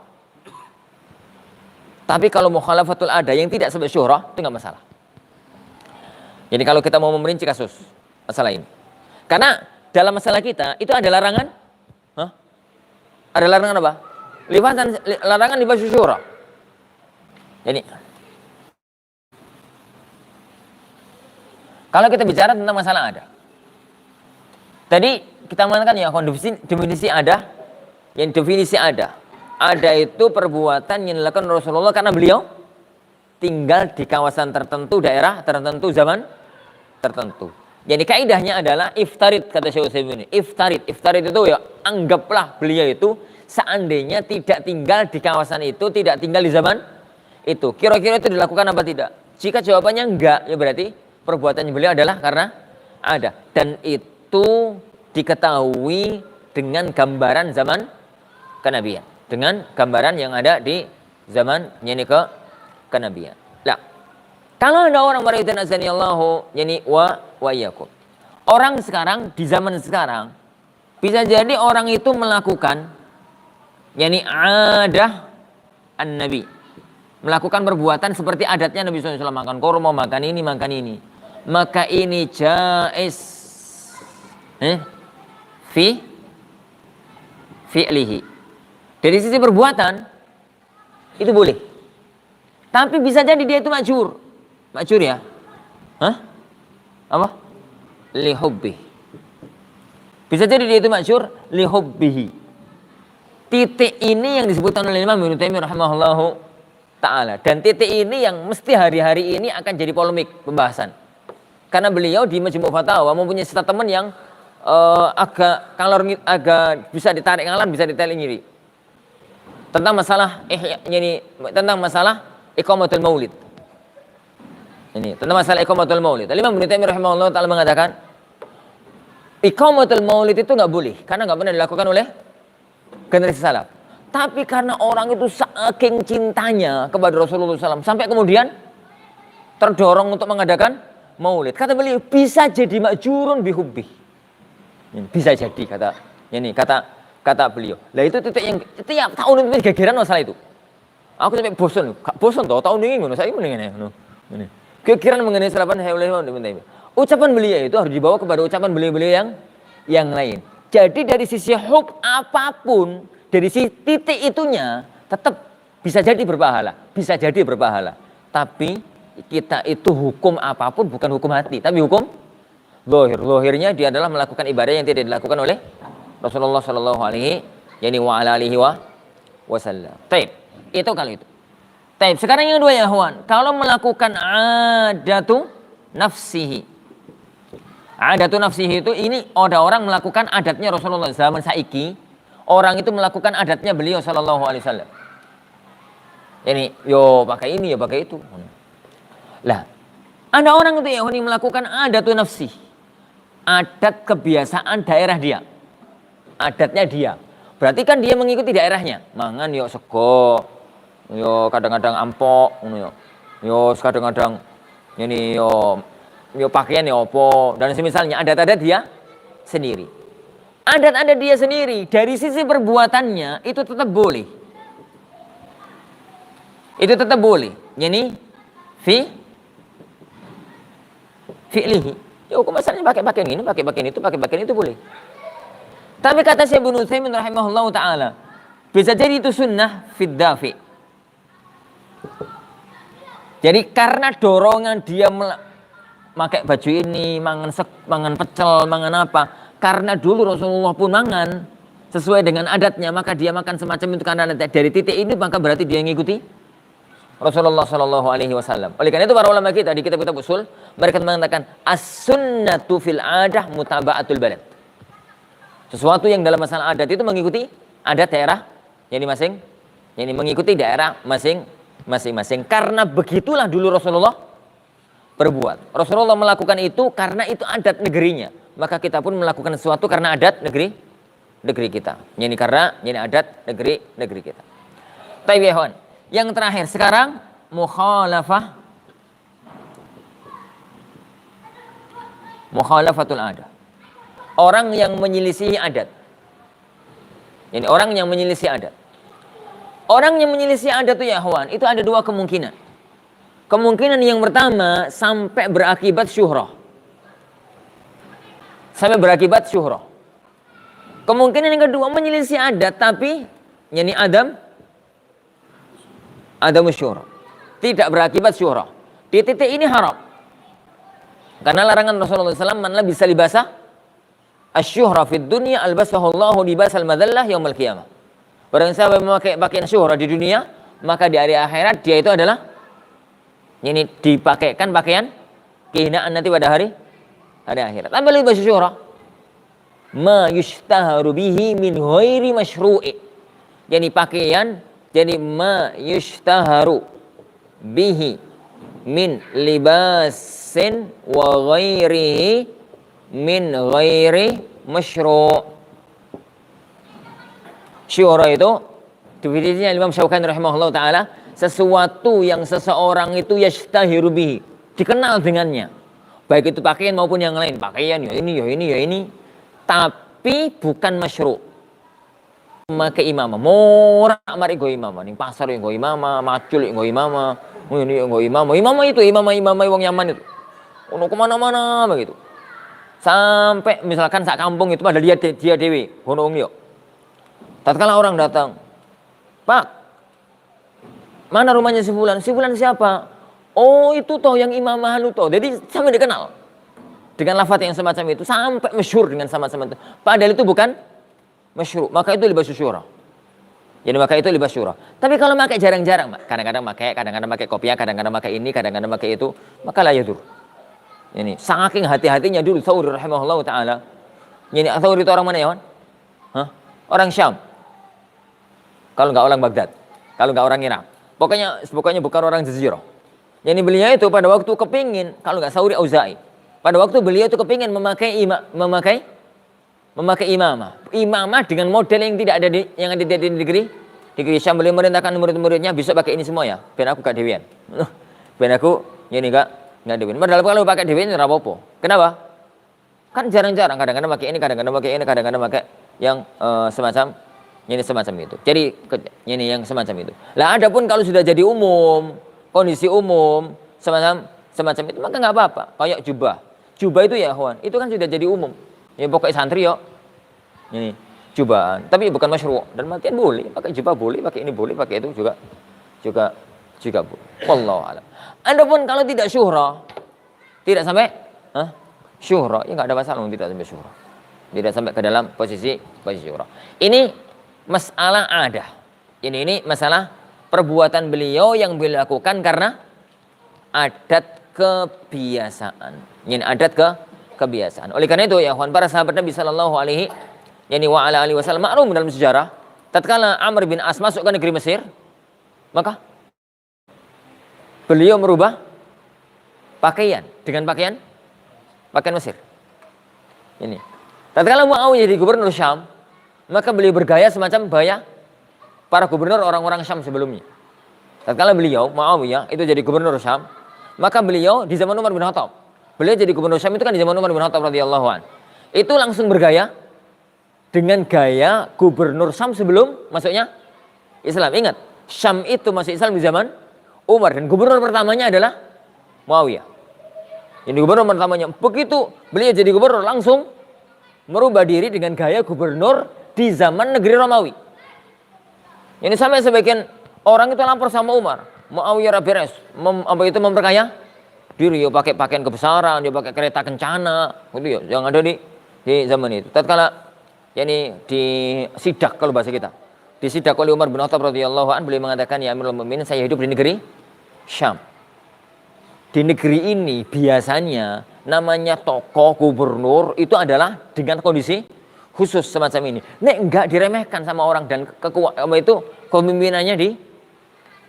Tapi kalau mukhalafatul ada yang tidak sampai syuhrah itu nggak masalah. Jadi kalau kita mau merinci kasus masalah ini, karena dalam masalah kita itu ada larangan, ada larangan apa? Larangan libas syuhrah. Jadi kalau kita bicara tentang masalah ada, tadi kita mengatakan ya definisi ada, yang definisi ada itu perbuatan yang dilakukan Rasulullah karena beliau tinggal di kawasan tertentu, daerah tertentu, zaman tertentu. Jadi kaidahnya adalah iftarid, kata Syekh Utsaimin. Iftarid itu ya anggaplah beliau itu seandainya tidak tinggal di kawasan itu, tidak tinggal di zaman itu. Kira-kira itu dilakukan apa tidak? Jika jawabannya enggak, ya berarti perbuatan beliau adalah karena ada. Dan itu diketahui dengan gambaran zaman kenabian. Dengan gambaran yang ada di zaman kenabian. Nah, kalau ada orang marawitan azanillahu yani wa iyyakum. Orang sekarang di zaman sekarang bisa jadi orang itu melakukan yani adah an-nabi. Melakukan perbuatan seperti adatnya Nabi SAW, makan kurma, makan ini. Maka ini jaiz fi'lihi. Dari sisi perbuatan itu boleh. Tapi bisa jadi dia itu majur. Majur ya? Apa? Lihubbi. Bisa jadi dia itu majur lihubbihi. Titik ini yang disebutkan oleh Imam Ibnu Taimiyah rahimahullahu taala, dan titik ini yang mesti hari-hari ini akan jadi polemik pembahasan. Karena beliau di Majmu' Fatawa mempunyai statement yang agak bisa ditarik ngalan, bisa ditarik ngiri. Tentang masalah tentang masalah iqamatul maulid. Ini tentang masalah iqamatul maulid. Imam Ibnu Taimiyah rahimahullah taala mengatakan iqamatul maulid itu nggak boleh karena nggak pernah dilakukan oleh generasi salaf. Tapi karena orang itu saking cintanya kepada Rasulullah SAW sampai kemudian terdorong untuk mengadakan maulid. Kata beliau bisa jadi majurun bihubbi. Bisa jadi kata beliau. Lah itu titik yang tiap tahun itu gegeran masalah itu. Aku sampai bosan, gak bosan toh tahun ini ngono, saya mendingan ini. Gegeran mengenai salapan ucapan beliau itu harus dibawa kepada ucapan beliau-beliau yang lain. Jadi dari sisi hukum apapun, dari sisi titik itunya tetap bisa jadi berpahala. Tapi kita itu hukum apapun bukan hukum hati, tapi hukum zahir. Zahirnya dia adalah melakukan ibadah yang tidak dilakukan oleh Rasulullah Shallallahu Alaihi Wasallam. Taib, itu kali itu. Taib. Sekarang yang kedua ya, Ikhwan. Kalau melakukan adatu nafsihi itu ini ada orang melakukan adatnya Rasulullah zaman saiki. Orang itu melakukan adatnya beliau Shallallahu Alaihi Wasallam. Ini yo pakai ini ya pakai itu. Lah, ada orang itu ya melakukan adatu nafsi, adat kebiasaan daerah dia. Adatnya dia. Berarti kan dia mengikuti daerahnya. Mangan yo sego, yo kadang-kadang ampok, yo kadang-kadang ini yo pakaian yo opo dan semisalnya adat-adat dia sendiri. Adat-adat dia sendiri dari sisi perbuatannya itu tetap boleh. Itu tetap boleh. Yani fi'lihi. Ya hukum asalnya pakai pakaian ini, pakai pakaian itu boleh. Tapi kata Syekh Ibnu Utsaimin rahimahullahu taala, bisa jadi itu sunnah fid dafi. Jadi karena dorongan dia pakai baju ini, mangan pecel, mangan apa, karena dulu Rasulullah pun mangan sesuai dengan adatnya, maka dia makan semacam itu karena dari titik ini maka berarti dia mengikuti Rasulullah Shallallahu Alaihi Wasallam. Oleh karena itu para ulama kita di kitab-kitab usul mereka mengatakan as-sunnatu fil adah mutaba'atul balad. Sesuatu yang dalam masalah adat itu mengikuti adat daerah yang mengikuti daerah masing-masing. Karena begitulah dulu Rasulullah berbuat. Rasulullah melakukan itu karena itu adat negerinya. Maka kita pun melakukan sesuatu karena adat negeri kita. Ini karena ini adat negeri kita. Taib ya kawan. Yang terakhir sekarang mukhalafatul adat. Orang yang menyelisih adat. Ini orang yang menyelisih adat. Orang yang menyelisih adat itu ya kawan, itu ada dua kemungkinan. Kemungkinan yang pertama sampai berakibat syuhrah. Sampai berakibat syuhrah. Kemungkinan yang kedua menyelisih adat tapi yani adam syuhrah. Tidak berakibat syuhrah. Di titik ini haram. Karena larangan Rasulullah SAW, man labisa libasa asyuhra fid dunya albasahu Allahu libasal madallah yaumil qiyamah. Barang siapa memakai pakaian syuhra di dunia, maka di hari akhirat dia itu adalah ini dipakaikan pakaian kehinaan nanti pada hari akhirat. Apa libas syuhra? Ma yushtaharu bihi min ghairi masyru'i. Yani pakaian, jadi ma yushtaharu bihi min libasin wa ghairihi min ghairi masyru'. Syuhra itu definisinya Imam Syaukani rahimahullah ta'ala, sesuatu yang seseorang itu yashtahiru bihi, dikenal dengannya, baik itu pakaian maupun yang lain. Pakaian ya ini, tapi bukan masyru'. Memakai imamah, morak mari go imamah, ning pasar go imamah, macul go imamah, ini go imamah. Imamah itu imamah wong Yaman itu. Ono kemana-mana begitu. Sampai misalkan sak kampung itu pada dia dewi, ono wong yo. Tatkala orang datang, Pak, mana rumahnya si fulan? Si fulan siapa? Oh itu toh yang imamah lu toh. Jadi sampai dikenal dengan lafaz yang semacam itu, sampai masyhur dengan sama-sama itu. Padahal itu bukan masyru', maka itu libas syuhra. Jadi maka itu libas syuhra. Tapi kalau pakai jarang-jarang, kadang-kadang pakai kopiah, kadang-kadang pakai ini, kadang-kadang pakai itu, maka la yadur. Ini saking hati-hatinya dulu Tsauri rahimahullah taala. Ini Tsauri itu orang mana ya, Wan? Hah? Orang Syam. Kalau nggak orang Baghdad, kalau nggak orang Irak, pokoknya bukan orang Jazirah. Jadi beliau itu pada waktu kepingin, kalau nggak Tsauri Auza'i, pada waktu beliau itu kepingin memakai imamah dengan model yang tidak ada yang ada di negeri Syam. Beliau merintahkan murid-muridnya besok pakai ini semua ya, biar aku gak dewian. Biar aku ini gak dewian. Padahal kalau pakai dewian tidak apa-apa. Kenapa? Kan jarang-jarang, kadang-kadang pakai ini, kadang-kadang pakai ini, kadang-kadang pakai yang semacam itu. Jadi ini yang semacam itu. Lah adapun kalau sudah jadi umum, kondisi umum semacam itu, maka nggak apa-apa. Kayak jubah itu ya kawan, itu kan sudah jadi umum. Ya pokoknya santri yo. Ini jubahan, tapi bukan masyru'. Dan matian boleh, pakai jubah boleh, pakai ini boleh, pakai itu juga boleh. Wallahu a'lam. Adapun kalau tidak syuhra, tidak sampai syuhra, ya nggak ada masalah, tidak sampai syuhra. Tidak sampai ke dalam posisi syuhra. Ini masalah adah. Ini masalah perbuatan beliau yang beliau lakukan karena adat kebiasaan. Ini adat kebiasaan. Oleh karena itu ya kawan, para sahabat Nabi sallallahu alaihi wasallam maklum dalam sejarah, tatkala Amr bin As masuk ke negeri Mesir, maka beliau merubah pakaian dengan pakaian Mesir. Ini. Tatkala Muawiyah jadi gubernur Syam, maka beliau bergaya semacam gaya para gubernur orang-orang Syam sebelumnya. Tatkala beliau Muawiyah itu jadi gubernur Syam, maka beliau di zaman Umar bin Khattab, beliau jadi gubernur Syam itu kan di zaman Umar bin Khattab radhiyallahu an. Itu langsung bergaya dengan gaya gubernur Syam sebelum masuknya Islam. Ingat, Syam itu masuk Islam di zaman Umar dan gubernur pertamanya adalah Muawiyah. Ini gubernur pertamanya. Begitu beliau jadi gubernur langsung merubah diri dengan gaya gubernur di zaman negeri Romawi. Ini sampai sebagian orang itu lapor sama Umar, Muawiyah beres, memperkaya diri, ya pakai pakaian kebesaran, dia pakai kereta kencana, gitu ya, yang ada di zaman itu. Tatkala di sidak kalau bahasa kita, disidak oleh Umar bin Khattab radhiyallahu an, beliau mengatakan, ya Amirul Mukminin, saya hidup di negeri Syam. Di negeri ini biasanya namanya tokoh gubernur itu adalah dengan kondisi khusus semacam ini. Nek enggak diremehkan sama orang dan kepemimpinannya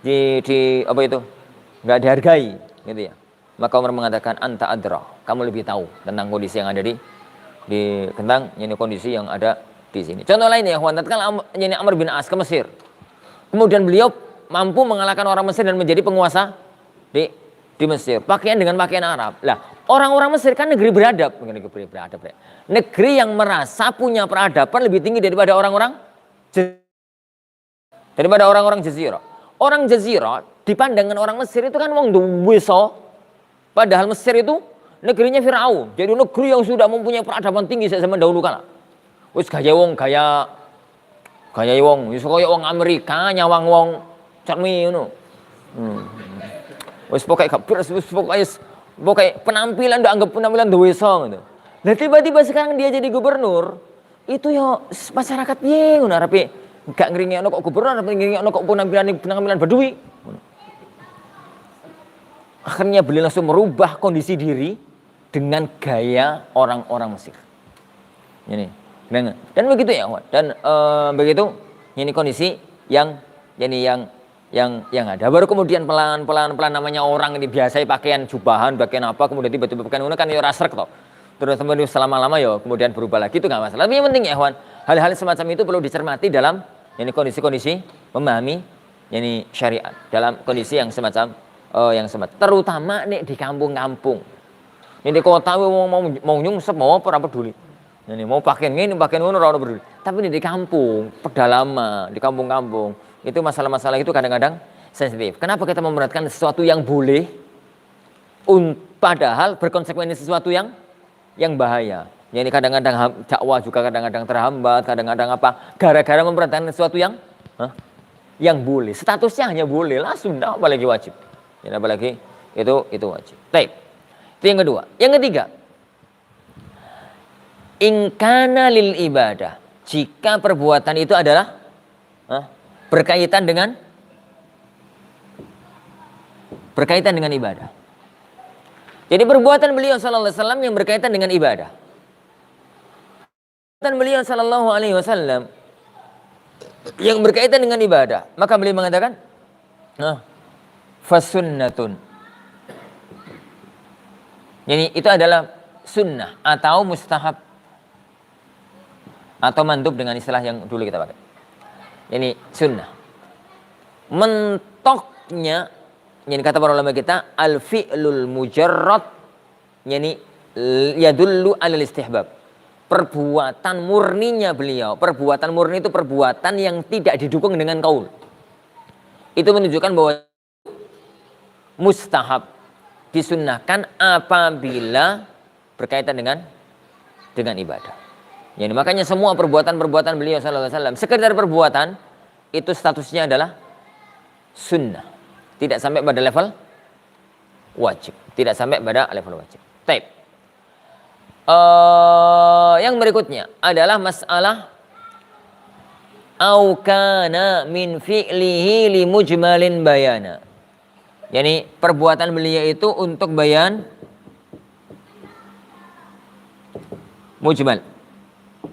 di apa itu? Enggak dihargai, gitu ya. Maka Umar mengatakan anta adra, kamu lebih tahu tentang kondisi yang ada di tentang ini kondisi yang ada di sini. Contoh lain ya, kawan, tatkala ini Amr bin As ke Mesir. Kemudian beliau mampu mengalahkan orang Mesir dan menjadi penguasa di Mesir. Pakaian dengan pakaian Arab. Lah, orang-orang Mesir kan negeri beradab, negeri yang merasa punya peradaban lebih tinggi daripada orang-orang Jazirah. Orang Jazirah dipandangkan orang Mesir itu kan wong duwe so. Padahal Mesir itu negerinya Firaun. Jadi negeri yang sudah mempunyai peradaban tinggi sejak zaman dahulu kala. Wis gaya wong wis koyo wong Amerika nyawang wong cermi ngono. Wis pokoke gak beres, wis pokoke penampilan ndak anggap penampilan duwe so ngono. Lah tiba-tiba sekarang dia jadi gubernur, itu ya masyarakat piye ngono arepe gak ngringekno kok gubernur, arepe ngringekno kok penampilan Badui. Akhirnya beliau langsung merubah kondisi diri dengan gaya orang-orang Mesir. Ini, dan begitu ya, dan begitu ini kondisi yang ada. Baru kemudian pelan namanya orang ini biasa pakaian jubahan, pakaian apa, kemudian tiba-tiba pakaian kan ya rasrek toh. Terus kemudian selama-lama ya kemudian berubah lagi, itu nggak masalah. Tapi yang penting ya, hal-hal semacam itu perlu dicermati dalam ini kondisi-kondisi memahami ini syariat dalam kondisi yang semacam terutama nih di kampung-kampung. Ini di kota mau nyungsep mau apa peduli. Ini mau pakaian ini pakaian ngono ora peduli. Tapi di kampung, pedalaman, di kampung-kampung itu masalah-masalah itu kadang-kadang sensitif. Kenapa kita memberatkan sesuatu yang boleh padahal berkonsekuensi sesuatu yang bahaya. Ini kadang-kadang dakwah juga kadang-kadang terhambat, kadang-kadang apa? Gara-gara memberatkan sesuatu yang boleh. Statusnya hanya boleh, langsung enggak apalagi wajib. Ya, apalagi itu wajib. Baik. Itu yang kedua. Yang ketiga, ingkana lil ibadah. Jika perbuatan itu adalah berkaitan dengan ibadah. Jadi perbuatan beliau sallallahu alaihi wasallam yang berkaitan dengan ibadah. Perbuatan beliau sallallahu alaihi wasallam yang berkaitan dengan ibadah, maka beliau mengatakan, fasunnatun. Jadi itu adalah sunnah atau mustahab atau mandub dengan istilah yang dulu kita pakai. Ini sunnah. Mentoknya, ini kata para ulama kita, al-fi'lul mujarrad, yani yadullu alal istihbab. Perbuatan murninya beliau, perbuatan murni itu perbuatan yang tidak didukung dengan qaul. Itu menunjukkan bahwa mustahab, disunnahkan apabila berkaitan dengan ibadah. Yani makanya semua perbuatan beliau sallallahu alaihi wasallam sekedar perbuatan itu statusnya adalah sunnah. Tidak sampai pada level wajib. Taib. Yang berikutnya adalah masalah au kana min fi'lihi li mujmalin bayana. Yani perbuatan beliau itu untuk bayan mujmal.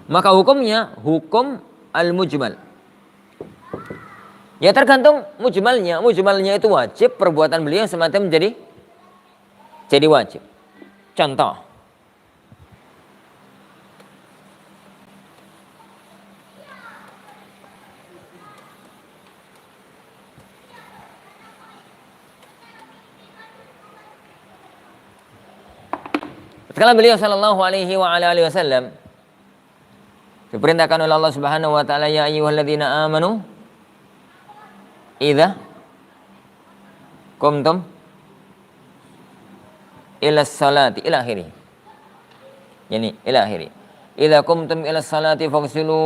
Maka hukumnya hukum al-mujmal. Ya tergantung mujmalnya. Mujmalnya itu wajib, perbuatan beliau semacam jadi wajib. Contoh. Setelah beliau sallallahu alaihi wa ala alihi wasallam diperintahkan oleh Allah Subhanahu wa taala, ya ayyuhalladzina amanu idza qumtum ila salati ila akhirih. Yani ila akhirih. Idza qumtum ila salati faghsilu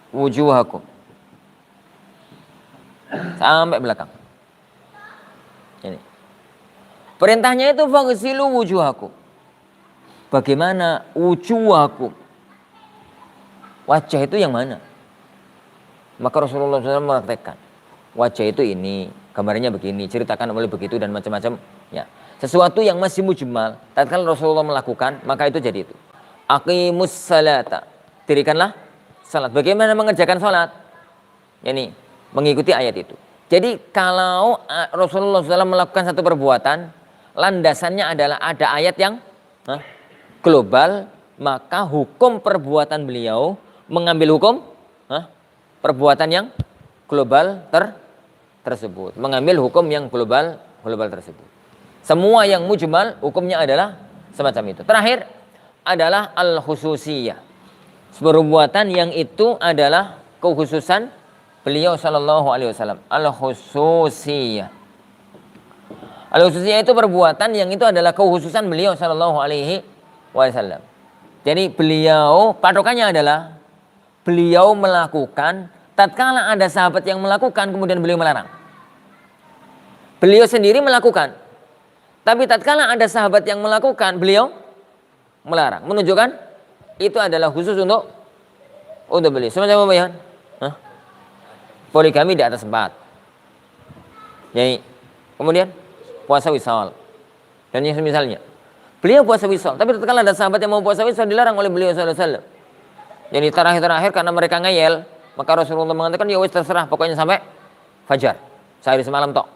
wujuhakum. Sampai belakang. Ini. Perintahnya itu faghsilu wujuhakum. Bagaimana wujuhakum? Wajah itu yang mana? Maka Rasulullah SAW mempraktekkan. Wajah itu ini, gambarnya begini, ceritakan oleh begitu dan macam-macam. Ya, sesuatu yang masih mujmal, tatkala Rasulullah melakukan, maka itu jadi itu. Aqimus salata. Dirikanlah salat. Bagaimana mengerjakan salat? Yani mengikuti ayat itu. Jadi kalau Rasulullah SAW melakukan satu perbuatan, landasannya adalah ada ayat yang global, maka hukum perbuatan beliau mengambil hukum perbuatan yang global tersebut, mengambil hukum yang global tersebut. Semua yang mujmal hukumnya adalah semacam itu. Terakhir adalah al-khususiyah, perbuatan yang itu adalah kekhususan beliau sallallahu alaihi wasallam. Al-khususiyah itu perbuatan yang itu adalah kekhususan beliau sallallahu alaihi wasallam. Jadi beliau, patokannya adalah beliau melakukan tatkala ada sahabat yang melakukan kemudian beliau melarang. Beliau sendiri melakukan, tapi tatkala ada sahabat yang melakukan beliau melarang. Menunjukkan itu adalah khusus untuk beliau. Semacam apa ya? Poligami di atas 4. Jadi kemudian puasa wisal dan yang semisalnya. Beliau puasa wisal, tapi tatkala ada sahabat yang mau puasa wisal dilarang oleh beliau sallallahu alaihi wasallam. Jadi terakhir karena mereka ngeyel, maka Rasulullah mengatakan ya wis terserah pokoknya sampai fajar. Sehari semalam tok.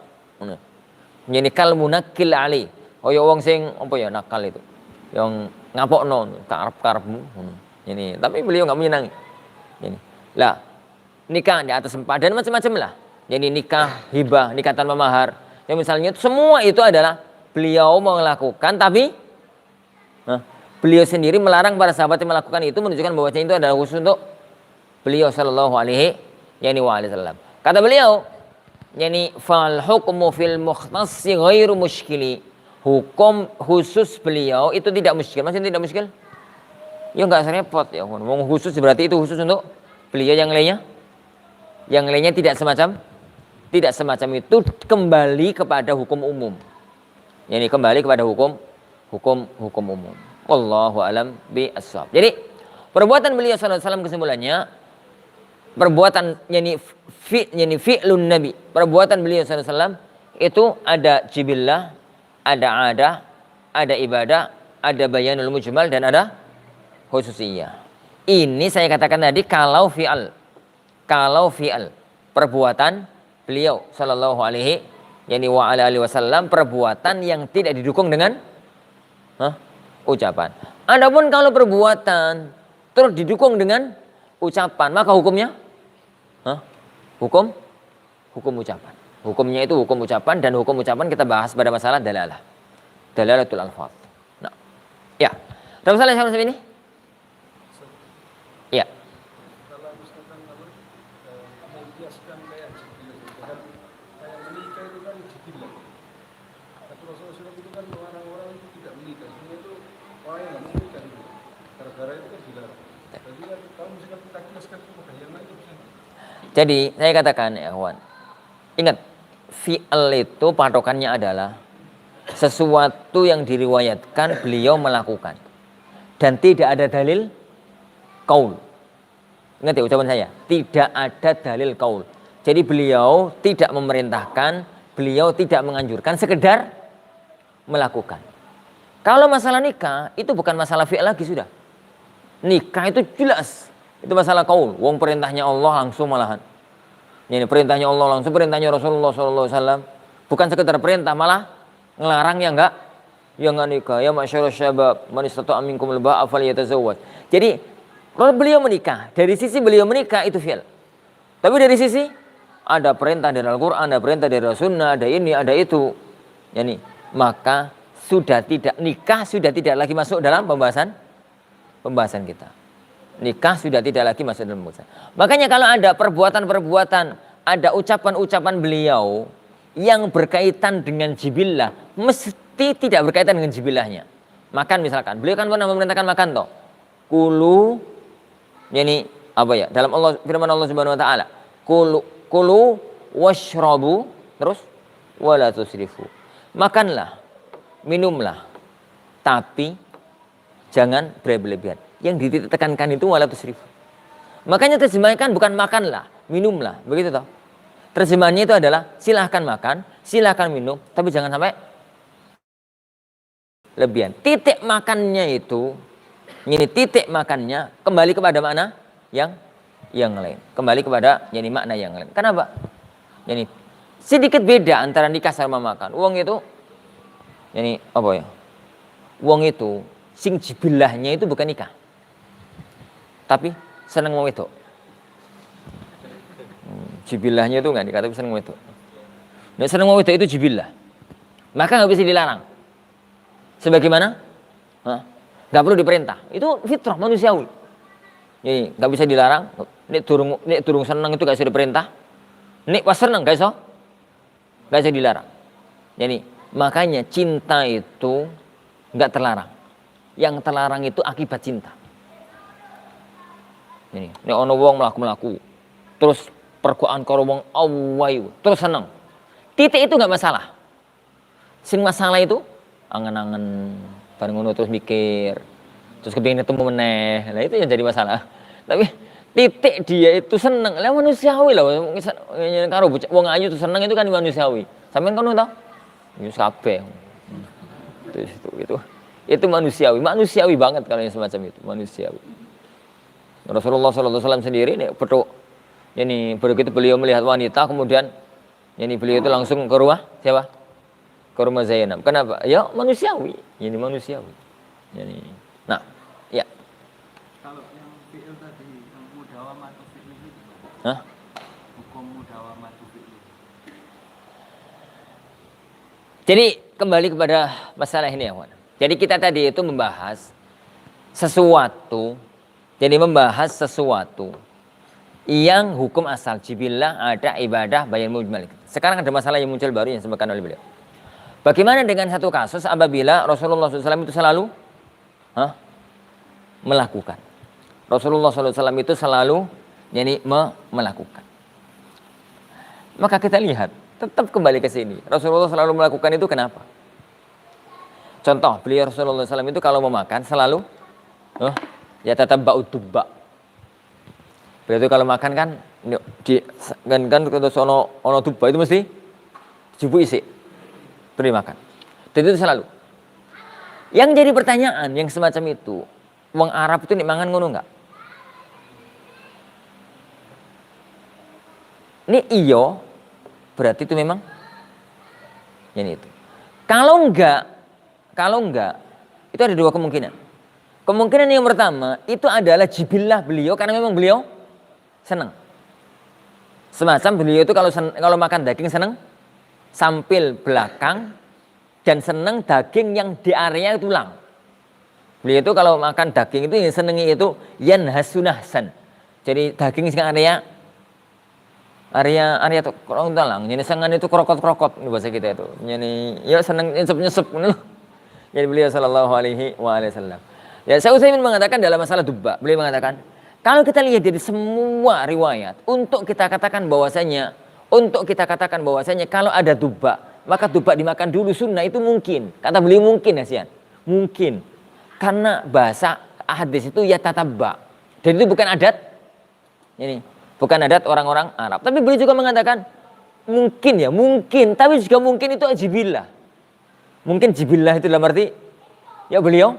Jadi kal munakil ali. Oh ya wong sing apa ya nakal itu. Yang ngapokno karep-karepmu. Ini tapi beliau enggak menyenangi. Ini. Lah nikah di atas 4 dan macam-macam lah. Jadi nikah hibah, nikah tanpa mahar. Ya misalnya semua itu adalah beliau melakukan tapi beliau sendiri melarang para sahabat yang melakukan itu, menunjukkan bahwa itu adalah khusus untuk beliau sallallahu alaihi wasallam. Kata beliau, yani fal hukmu fil mukhtassi ghairu mushkili. Hukum khusus beliau itu tidak muskil. Maksudnya tidak muskil? Ya enggak repot ya. Ngomong khusus berarti itu khusus untuk beliau, yang lainnya tidak semacam itu, kembali kepada hukum umum. Yani kembali kepada hukum umum. Wallahu alam bi-ashab. Jadi perbuatan beliau sallallahu alaihi wasallam kesimpulannya perbuatan yani fi'lun nabi. Perbuatan beliau sallallahu alaihi wasallam itu ada jibillah, ada adah, ada ibadah, ada bayanul mujmal dan ada khususiyah. Ini saya katakan tadi kalau fi'al perbuatan beliau sallallahu alaihi wasallam, perbuatan yang tidak didukung dengan ucapan. Adapun kalau perbuatan terus didukung dengan ucapan, maka hukumnya hukum ucapan. Hukumnya itu hukum ucapan, dan hukum ucapan kita bahas pada masalah dalalatul alfaz. Nah, ya. Ada masalah yang sama ini? Ya. Kalau misalkan membiaskan kayak menikah itu kan jibillah. Tapi Rasulullah itu kan orang-orang itu tidak menikah. Sebenarnya itu orang yang nggak menikah itu. Gara-gara itu kan dilarang. Jadi kan kalau misalkan kita kiaskan itu yang lain itu. Jadi saya katakan ya kawan, ingat fi'al itu patokannya adalah sesuatu yang diriwayatkan beliau melakukan dan tidak ada dalil qaul. Ingat ya ucapan saya, tidak ada dalil qaul. Jadi beliau tidak memerintahkan, beliau tidak menganjurkan, sekedar melakukan. Kalau masalah nikah itu bukan masalah fi'al lagi sudah. Nikah itu jelas, itu masalah qaul. Wong perintahnya Allah langsung malahan. Ini perintahnya Allah langsung, perintahnya Rasulullah SAW. Bukan sekedar perintah, malah ngelarang ya enggak nikah. Ya masyarul syabab, man istata'a minkum al-ba'a falyatazawwaj. Jadi kalau beliau menikah, dari sisi beliau menikah itu fi'il. Tapi dari sisi ada perintah dari Al-Qur'an, ada perintah dari Rasulullah, ada ini, ada itu. Yani maka sudah tidak lagi masuk dalam pembahasan kita. Nikah sudah tidak lagi masuk dalam pembahasan. Makanya kalau ada perbuatan-perbuatan, ada ucapan-ucapan beliau yang berkaitan dengan jibillah, mesti tidak berkaitan dengan jibillahnya. Makan misalkan, beliau kan pernah memerintahkan makan toh. Kulu, yani apa ya? Dalam firman Allah Subhanahu wa taala, kulu washrabu, terus wala tusrifu. Makanlah, minumlah, tapi jangan berlebihan. Yang ditekankan itu wala tusrifu. Makanya terjemahkan bukan makanlah, minumlah, begitu toh. Terjemahannya itu adalah silahkan makan, silahkan minum, tapi jangan sampai lebihan. Titik makannya itu, ini titik makannya kembali kepada makna yang lain. Kembali kepada makna yang lain. Kenapa? Yani sedikit beda antara nikah sama makan. Wong itu yani apa ya? Wong itu sing jibillahnya itu bukan nikah. Tapi seneng wong itu. Jibillahnya itu enggak nikah tapi seneng wong itu. Nek seneng wong itu jibillah. Maka enggak bisa dilarang. Sebagaimana? Enggak perlu diperintah. Itu fitrah manusiawi. Jadi enggak bisa dilarang. Nek durung seneng itu enggak bisa diperintah. Nek pas seneng enggak bisa dilarang. Jadi makanya cinta itu enggak terlarang. Yang terlarang itu akibat cinta. Ini, nek ono wong mlaku-mlaku terus pergokan karo wong awai terus seneng. Titik itu enggak masalah. Sing masalah itu angen-angen bareng ngono terus mikir, terus kepengin ketemu meneh. Lah itu yang jadi masalah. Tapi titik dia itu seneng. Lah manusiawi lah karo wong ayu itu seneng itu kan manusiawi. Sampeyan kono ta? Wis kabeh. Itu manusiawi banget kalau yang semacam itu, manusiawi. Rasulullah SAW sendiri nih begitu beliau melihat wanita kemudian beliau itu langsung ke rumah siapa? Ke rumah Zainab. Kenapa? Ya manusiawi. Ini manusiawi. Nah, ya. Kalau yang fi'il tadi yang mudawamatu fi'il itu. Hah? Hukum mudawamatu fi'il. Jadi kembali kepada masalah ini ya, kawan. Jadi kita tadi itu membahas sesuatu yang hukum asal jibillah, ada ibadah, bayan mujmal. Sekarang ada masalah yang muncul baru yang disebutkan oleh beliau. Bagaimana dengan satu kasus apabila Rasulullah SAW itu selalu melakukan. Rasulullah SAW itu selalu melakukan. Maka kita lihat, tetap kembali ke sini. Rasulullah selalu melakukan itu kenapa? Contoh, beliau Rasulullah SAW itu kalau mau makan selalu ya tetap ba'ud dubba. Beliau itu kalau makan kan terus ono dubba itu mesti jibu isi. Terus dimakan. Dan itu selalu. Yang jadi pertanyaan yang semacam itu, wong Arab itu nek mangan ngono enggak? Ini iyo berarti itu memang itu. Kalau enggak itu ada dua kemungkinan. Kemungkinan yang pertama itu adalah jibillah beliau karena memang beliau senang. Semacam beliau itu kalau makan daging senang sampil belakang dan senang daging yang di area tulang. Beliau itu kalau makan daging itu yang senengi itu yanhasunahsan. Jadi daging sing area tulang. Jadi sengan itu krokot-krokot bahasa kita itu. Jadi ya seneng nyesep-nyesep ngono. Jadi beliau sallallahu alaihi wasallam. Ya, Syekh Utsaimin mengatakan dalam masalah dubba, beliau mengatakan, kalau kita lihat dari semua riwayat, untuk kita katakan bahwasanya kalau ada dubba, maka dubba dimakan dulu sunnah itu mungkin. Kata beliau mungkin ya, Sian. Mungkin. Karena bahasa hadis itu ya tatabba. Dan itu bukan adat. Bukan adat orang-orang Arab. Tapi beliau juga mengatakan mungkin, tapi juga mungkin itu jibillah. Mungkin jibillah itu dalam arti ya beliau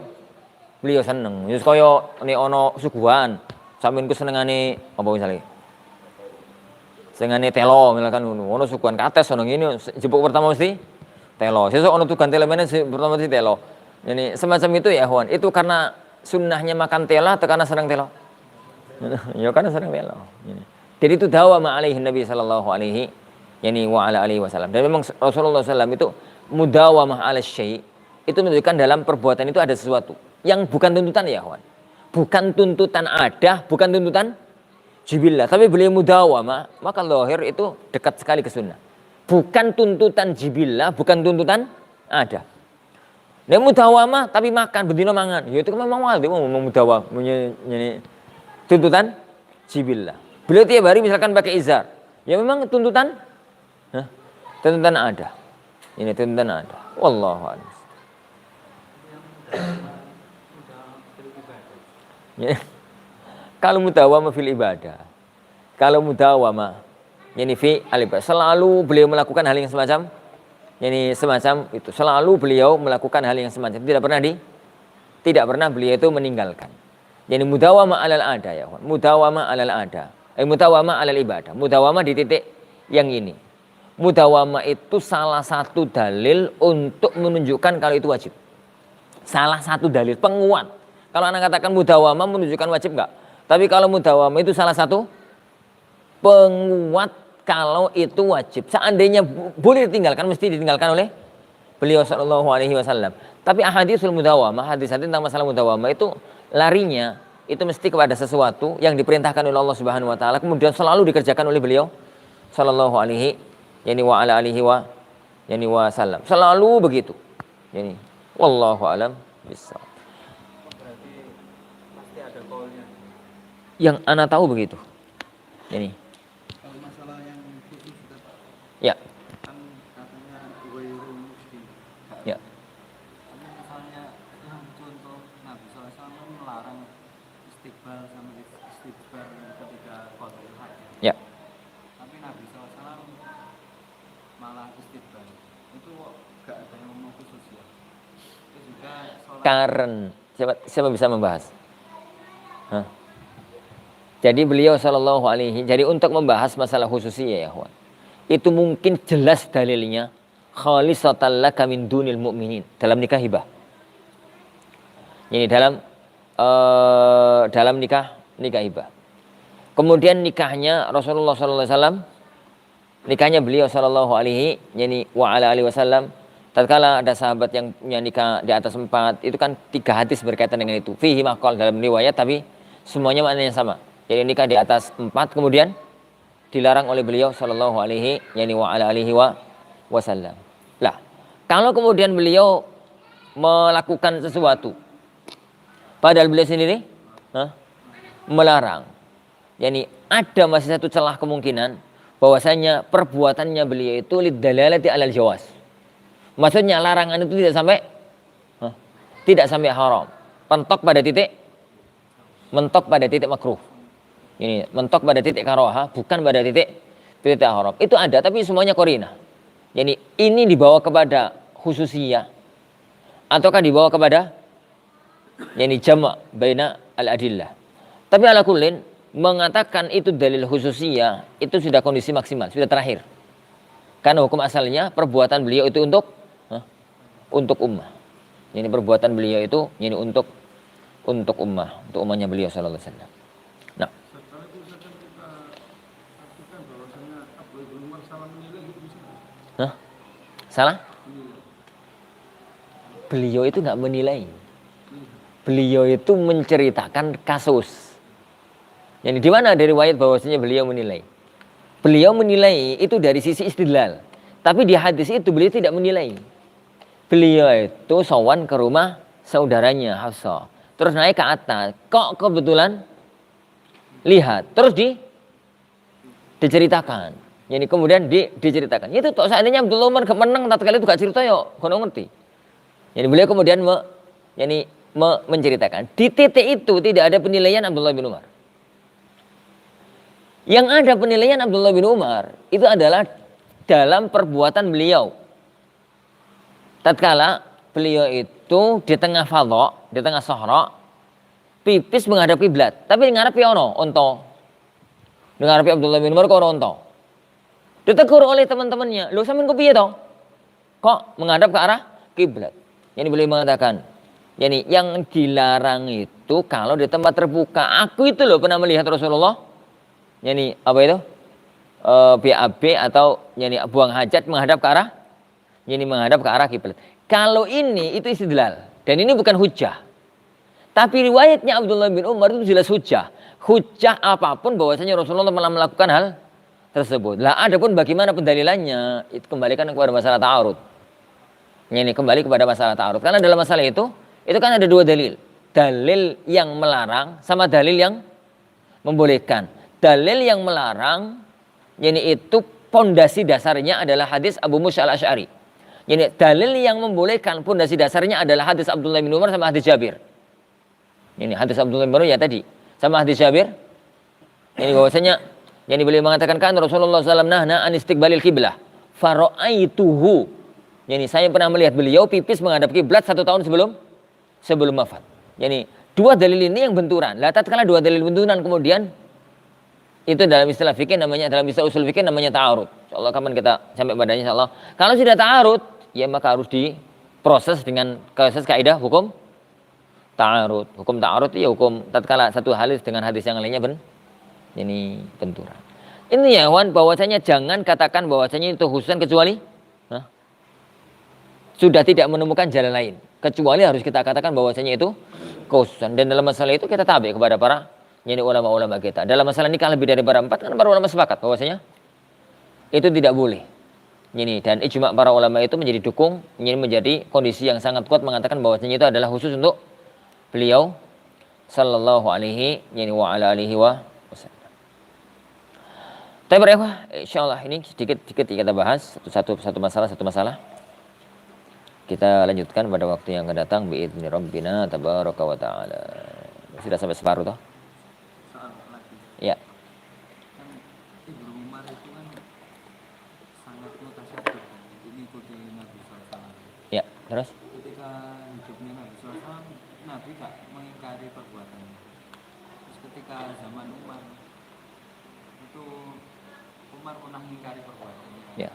seneng. Yus kaya nek ana suguhan, sampeyan ku senengane apa misalnya? Senengane telo misalkan ngono. Ono suguhan kates ono ngene, jebuk pertama mesti telo. Sesuk ono tugan telo meneh pertama mesti telo. Ini semacam itu ya, kawan. Itu karena sunnahnya makan tela atau karena senang telo? Ya karena senang telo. Jadi itu dawama alaihi Nabi sallallahu alaihi wa ala alihi wasallam. Dan memang Rasulullah SAW itu mudawamah ala syai' itu menunjukkan dalam perbuatan itu ada sesuatu yang bukan tuntutan ya kawan. Bukan tuntutan ada, bukan tuntutan jibillah. Tapi beliau mudawamah, maka lahir itu dekat sekali ke sunnah. Bukan tuntutan jibillah, bukan tuntutan ada. Nek mudawamah tapi makan bendina mangan. Ya itu memang wajib mudawamah tuntutan jibillah. Beliau tiap hari misalkan pakai izar. Ya memang tuntutan tuntutan ada. Ini tuntutan ada. Wallahu a'lam. Ya. Kalau mudawamah fil ibadah. Kalau mudawamah fi al-ibadah. Selalu beliau melakukan hal yang semacam itu. Selalu beliau melakukan hal yang semacam. Tidak pernah beliau itu meninggalkan. Jadi mudawamah alal ada ya. Mudawamah alal ada. Mudawamah alal ibadah. Mudawamah di titik yang ini. Mudawamah itu salah satu dalil untuk menunjukkan kalau itu wajib. Salah satu dalil penguat. Kalau anak katakan mudawamah menunjukkan wajib enggak? Tapi kalau mudawamah itu salah satu penguat kalau itu wajib. Seandainya boleh ditinggalkan, mesti ditinggalkan oleh beliau sallallahu alaihi wasallam. Tapi ahaditsul mudawamah, hadis-hadis tentang masalah mudawamah itu larinya itu mesti kepada sesuatu yang diperintahkan oleh Allah Subhanahu wa taala, kemudian selalu dikerjakan oleh beliau sallallahu alaihi wa ala alihi wasallam. Selalu begitu. Yani wallahu alam bissawab. Berarti pasti ada kaulnya. Yang ana tahu begitu. Yani Kalau masalah yang khusus sudah Pak, ya, kan katanya wairul muslim. ya. Tapi misalnya yang contoh Nabi SAW melarang istiqbal sama istighfar ketika qadul hajat. Ya. Tapi Nabi SAW malah istighfar. Itu kok gak ada yang ngomong khusus ya. Itu juga sholat. Karena siapa bisa membahas? Hah? Jadi beliau sallallahu alaihi, jadi untuk membahas masalah khususiyah ya kawan, itu mungkin jelas dalilnya khalisatan laka min dunil mu'minin dalam nikah hibah. Ini dalam nikah hibah. Kemudian nikahnya Rasulullah sallallahu alaihi wasallam, nikahnya beliau sallallahu alaihi wa ala alihi wasallam, tatkala ada sahabat yang punya nikah di atas 4, itu kan 3 hadis berkaitan dengan itu. Fihi maqal dalam riwayat, tapi semuanya maknanya sama. Jadi nikah di atas 4 kemudian dilarang oleh beliau sallallahu alaihi wa ala alihi wasallam. Lah, kalau kemudian beliau melakukan sesuatu padahal beliau sendiri melarang. Yani ada masih satu celah kemungkinan bahwasanya perbuatannya beliau itu lidalalati alal jawaz. Maksudnya larangan itu tidak sampai haram. Mentok pada titik makruh. Ini mentok pada titik karaha, bukan pada titik haram. Itu ada, tapi semuanya qarinah. Yani ini dibawa kepada khususiyah ataukah dibawa kepada jama' baina al-adillah. Tapi ala kullin mengatakan itu dalil khususiyah itu sudah kondisi maksimal, sudah terakhir. Karena hukum asalnya perbuatan beliau itu untuk ummah. Ini perbuatan beliau itu untuk ummah, untuk ummahnya beliau sallallahu alaihi wasallam. Nah, Setelah itu kita artikan bahwasanya Abdullah bin Umar salah menilai gitu bisa. salah? Beliau itu nggak menilai. Beliau itu menceritakan kasus. Yang di mana ada riwayat bahwasanya beliau menilai. Beliau menilai itu dari sisi istidlal. Tapi di hadis itu beliau tidak menilai. Beliau itu sowan ke rumah saudaranya Hafsah. Terus naik ke atas. Kok kebetulan lihat. Terus diceritakan. Jadi kemudian diceritakan. Itu toh seandainya Abdullah Umar menang tatkala itu gak cerita yo, kono ngerti. Jadi beliau kemudian menceritakan. Di titik itu tidak ada penilaian Abdullah bin Umar. Yang ada penilaian Abdullah bin Umar itu adalah dalam perbuatan beliau. Tatkala beliau itu di tengah fadha, di tengah sahra, pipis menghadap kiblat, tapi ngarepe ono onto. Ngarepe Abdullah bin Umar kok ono onto. Ditegur oleh teman-temannya, "Lho sampean kok piye to? Kok menghadap ke arah kiblat?" Yani beliau mengatakan, yani yang dilarang itu kalau di tempat terbuka. Aku itu loh pernah melihat Rasulullah, yani apa itu? BAB atau yani buang hajat menghadap ke arah kiblat. Kalau ini itu istidlal dan ini bukan hujjah. Tapi riwayatnya Abdullah bin Umar itu jelas hujjah. Hujjah apapun bahwasanya Rasulullah telah melakukan hal tersebut. Lah adapun bagaimana pendalilannya itu kembalikan kepada masalah ta'arud. Yani kembali kepada masalah ta'arud. Karena dalam masalah itu kan ada 2 dalil. Dalil yang melarang sama dalil yang membolehkan. Dalil yang melarang yani itu pondasi dasarnya adalah hadis Abu Musa al-Asy'ari. Yani dalil yang membolehkan pondasi dasarnya adalah hadis Abdullah bin Umar sama hadis Jabir. Ini hadis Abdullah bin Umar ya tadi sama hadis Jabir. Ini bahwasanya yani beliau mengatakan kan Rasulullah SAW nahna an istiqbalil kiblah fara'aituhu. Yani saya pernah melihat beliau pipis menghadap kiblat 1 tahun sebelum wafat. Yani 2 dalil ini yang benturan. Lah tatkala 2 dalil benturan kemudian Itu dalam istilah fikih namanya, dalam istilah usul fikih namanya ta'arud. Insyaallah kapan kita sampai padanya insyaallah. Kalau sudah ta'arud, ya maka harus diproses dengan kaidah hukum ta'arud. Hukum ta'arud itu ya hukum tatkala satu hadis dengan hadis yang lainnya ini benturan. Ini ya kawan, bahwasanya jangan katakan bahwasanya itu khususan kecuali sudah tidak menemukan jalan lain. Kecuali harus kita katakan bahwasanya itu khususan. Dan dalam masalah itu kita tabi kepada para ulama-ulama kita. Dalam masalah nikah lebih dari berempat, kan para ulama sepakat bahwasanya itu tidak boleh. Dan ijma para ulama itu menjadi dukung, menjadi kondisi yang sangat kuat mengatakan bahwasanya itu adalah khusus untuk beliau sallallahu alaihi wa ala alihi wa wasallam. Tapi insyaallah ini sedikit kita bahas satu masalah. Kita lanjutkan pada waktu yang akan datang biizni rabbina tabaraka wa taala. Sudah sampai separuh toh? Soal lagi. Ya. Kan Ibnu Umar itu kan sangat mutasyadid. Ini ikuti Nabi SAW. Ya, terus? Ketika hidupnya Nabi SAW, Nabi gak mengingkari perbuatannya. Terus ketika zaman Umar, itu Umar pernah mengingkari perbuatannya. Ya.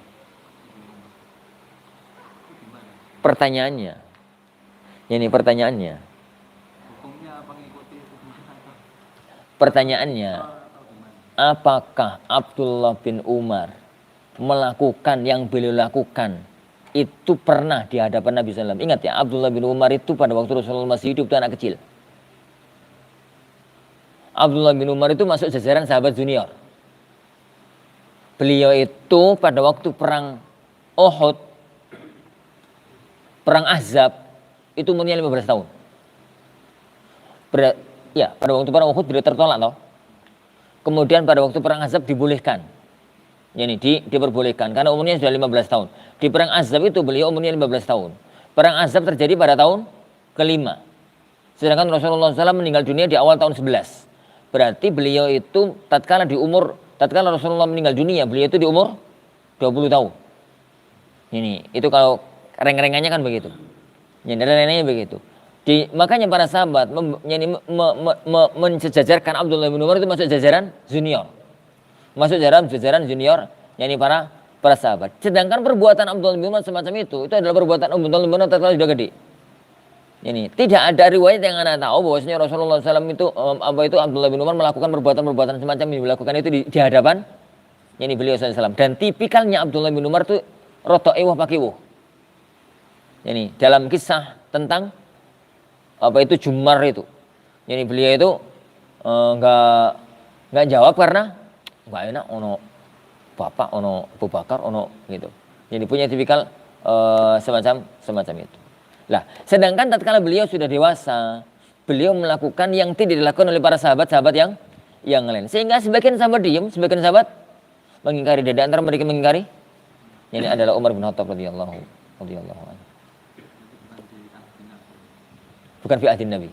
Itu gimana? Pertanyaannya. Hukumnya apa ngikuti hukumnya atau Pertanyaannya, gimana? apakah Abdullah bin Umar melakukan yang beliau lakukan itu pernah di hadapan Nabi SAW? Ingat ya, Abdullah bin Umar itu pada waktu Rasulullah masih hidup itu anak kecil. Abdullah bin Umar itu masuk jajaran sahabat junior. Beliau itu pada waktu perang Uhud, perang Ahzab, itu umurnya 15 tahun. Pada waktu perang Uhud beliau tertolak toh. Kemudian pada waktu perang Ahzab dibolehkan. Diperbolehkan karena umurnya sudah 15 tahun. Di perang Ahzab itu beliau umurnya 15 tahun. Perang Ahzab terjadi pada tahun ke-5. Sedangkan Rasulullah SAW meninggal dunia di awal tahun 11. Berarti beliau itu tatkala Rasulullah meninggal dunia, beliau itu di umur 20 tahun. Itu kalau reng-rengannya kan begitu. Reng-rengannya begitu. Makanya para sahabat mensejajarkan Abdullah bin Umar itu masuk jajaran junior. Masuk jajaran junior, para sahabat. Sedangkan perbuatan Abdullah bin Umar semacam itu adalah perbuatan Abdullah bin Umar tatkala sudah gede. Tidak ada riwayat yang Anda tahu bahwasanya Rasulullah SAW itu Abdullah bin Umar melakukan perbuatan semacam ini, dilakukan itu di hadapan beliau SAW. Dan tipikalnya Abdullah bin Umar itu roto ewah pakiwuh. Dalam kisah tentang Jumar itu. Beliau itu enggak jawab karena enggak enak ono bapak, ono Abu Bakar, ono gitu. Punya tipikal semacam itu. Lah, sedangkan tatkala beliau sudah dewasa, beliau melakukan yang tidak dilakukan oleh para sahabat-sahabat yang lain. Sehingga sebagian sahabat diam, sebagian sahabat mengingkari. Dan antara mereka mengingkari ini adalah Umar bin Khattab radhiyallahu anhu. Bukan fi ahdin Nabi.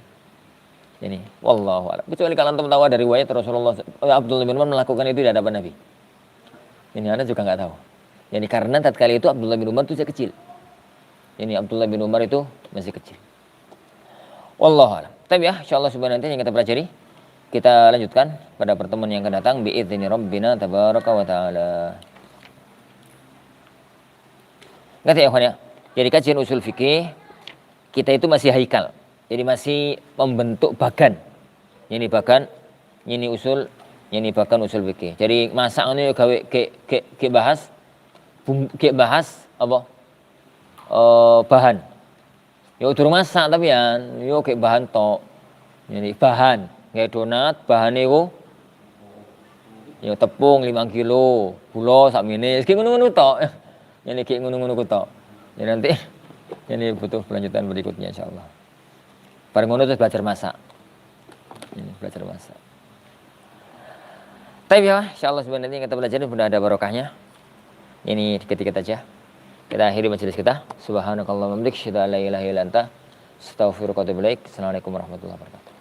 Wallahu a'lam. Kecuali kalau antum tahu dari riwayat Rasulullah Abdullah bin Umar melakukan itu di hadapan Nabi. Anda juga enggak tahu. Karena tatkala itu Abdullah bin Umar itu masih kecil. Abdullah bin Umar itu masih kecil. Wallahu a'lam. Tapi insyaallah subhanahu nanti yang kita pelajari, kita lanjutkan pada pertemuan yang akan datang biizni rabbina tabaraka wa taala. Ngerti ya, kawan ya? Jadi kajian usul fikih kita itu masih haikal. Jadi masih membentuk bagan. Bagan, bagan usul fikih. Jadi masak ini gawe ke bahas apa? Bahan. Durung masak tapi kayak bahan tok. Bahan, kayak donat, bahan itu tepung 5 kilo, gula sakmene, iki ngono-ngono tok. Kayak ngono-ngono tok. Nanti butuh kelanjutan berikutnya insyaallah. Bareng ngono terus belajar masak. Belajar masak. Tapi insyaallah sebenarnya kita belajar sudah ada barokahnya. Dikit-dikit aja. Kita akhiri majelis kita. Subhanakallahumma wa bihamdika asyhadu an la ilaha illa anta astaghfiruka wa atubu ilaik. Assalamualaikum warahmatullahi wabarakatuh.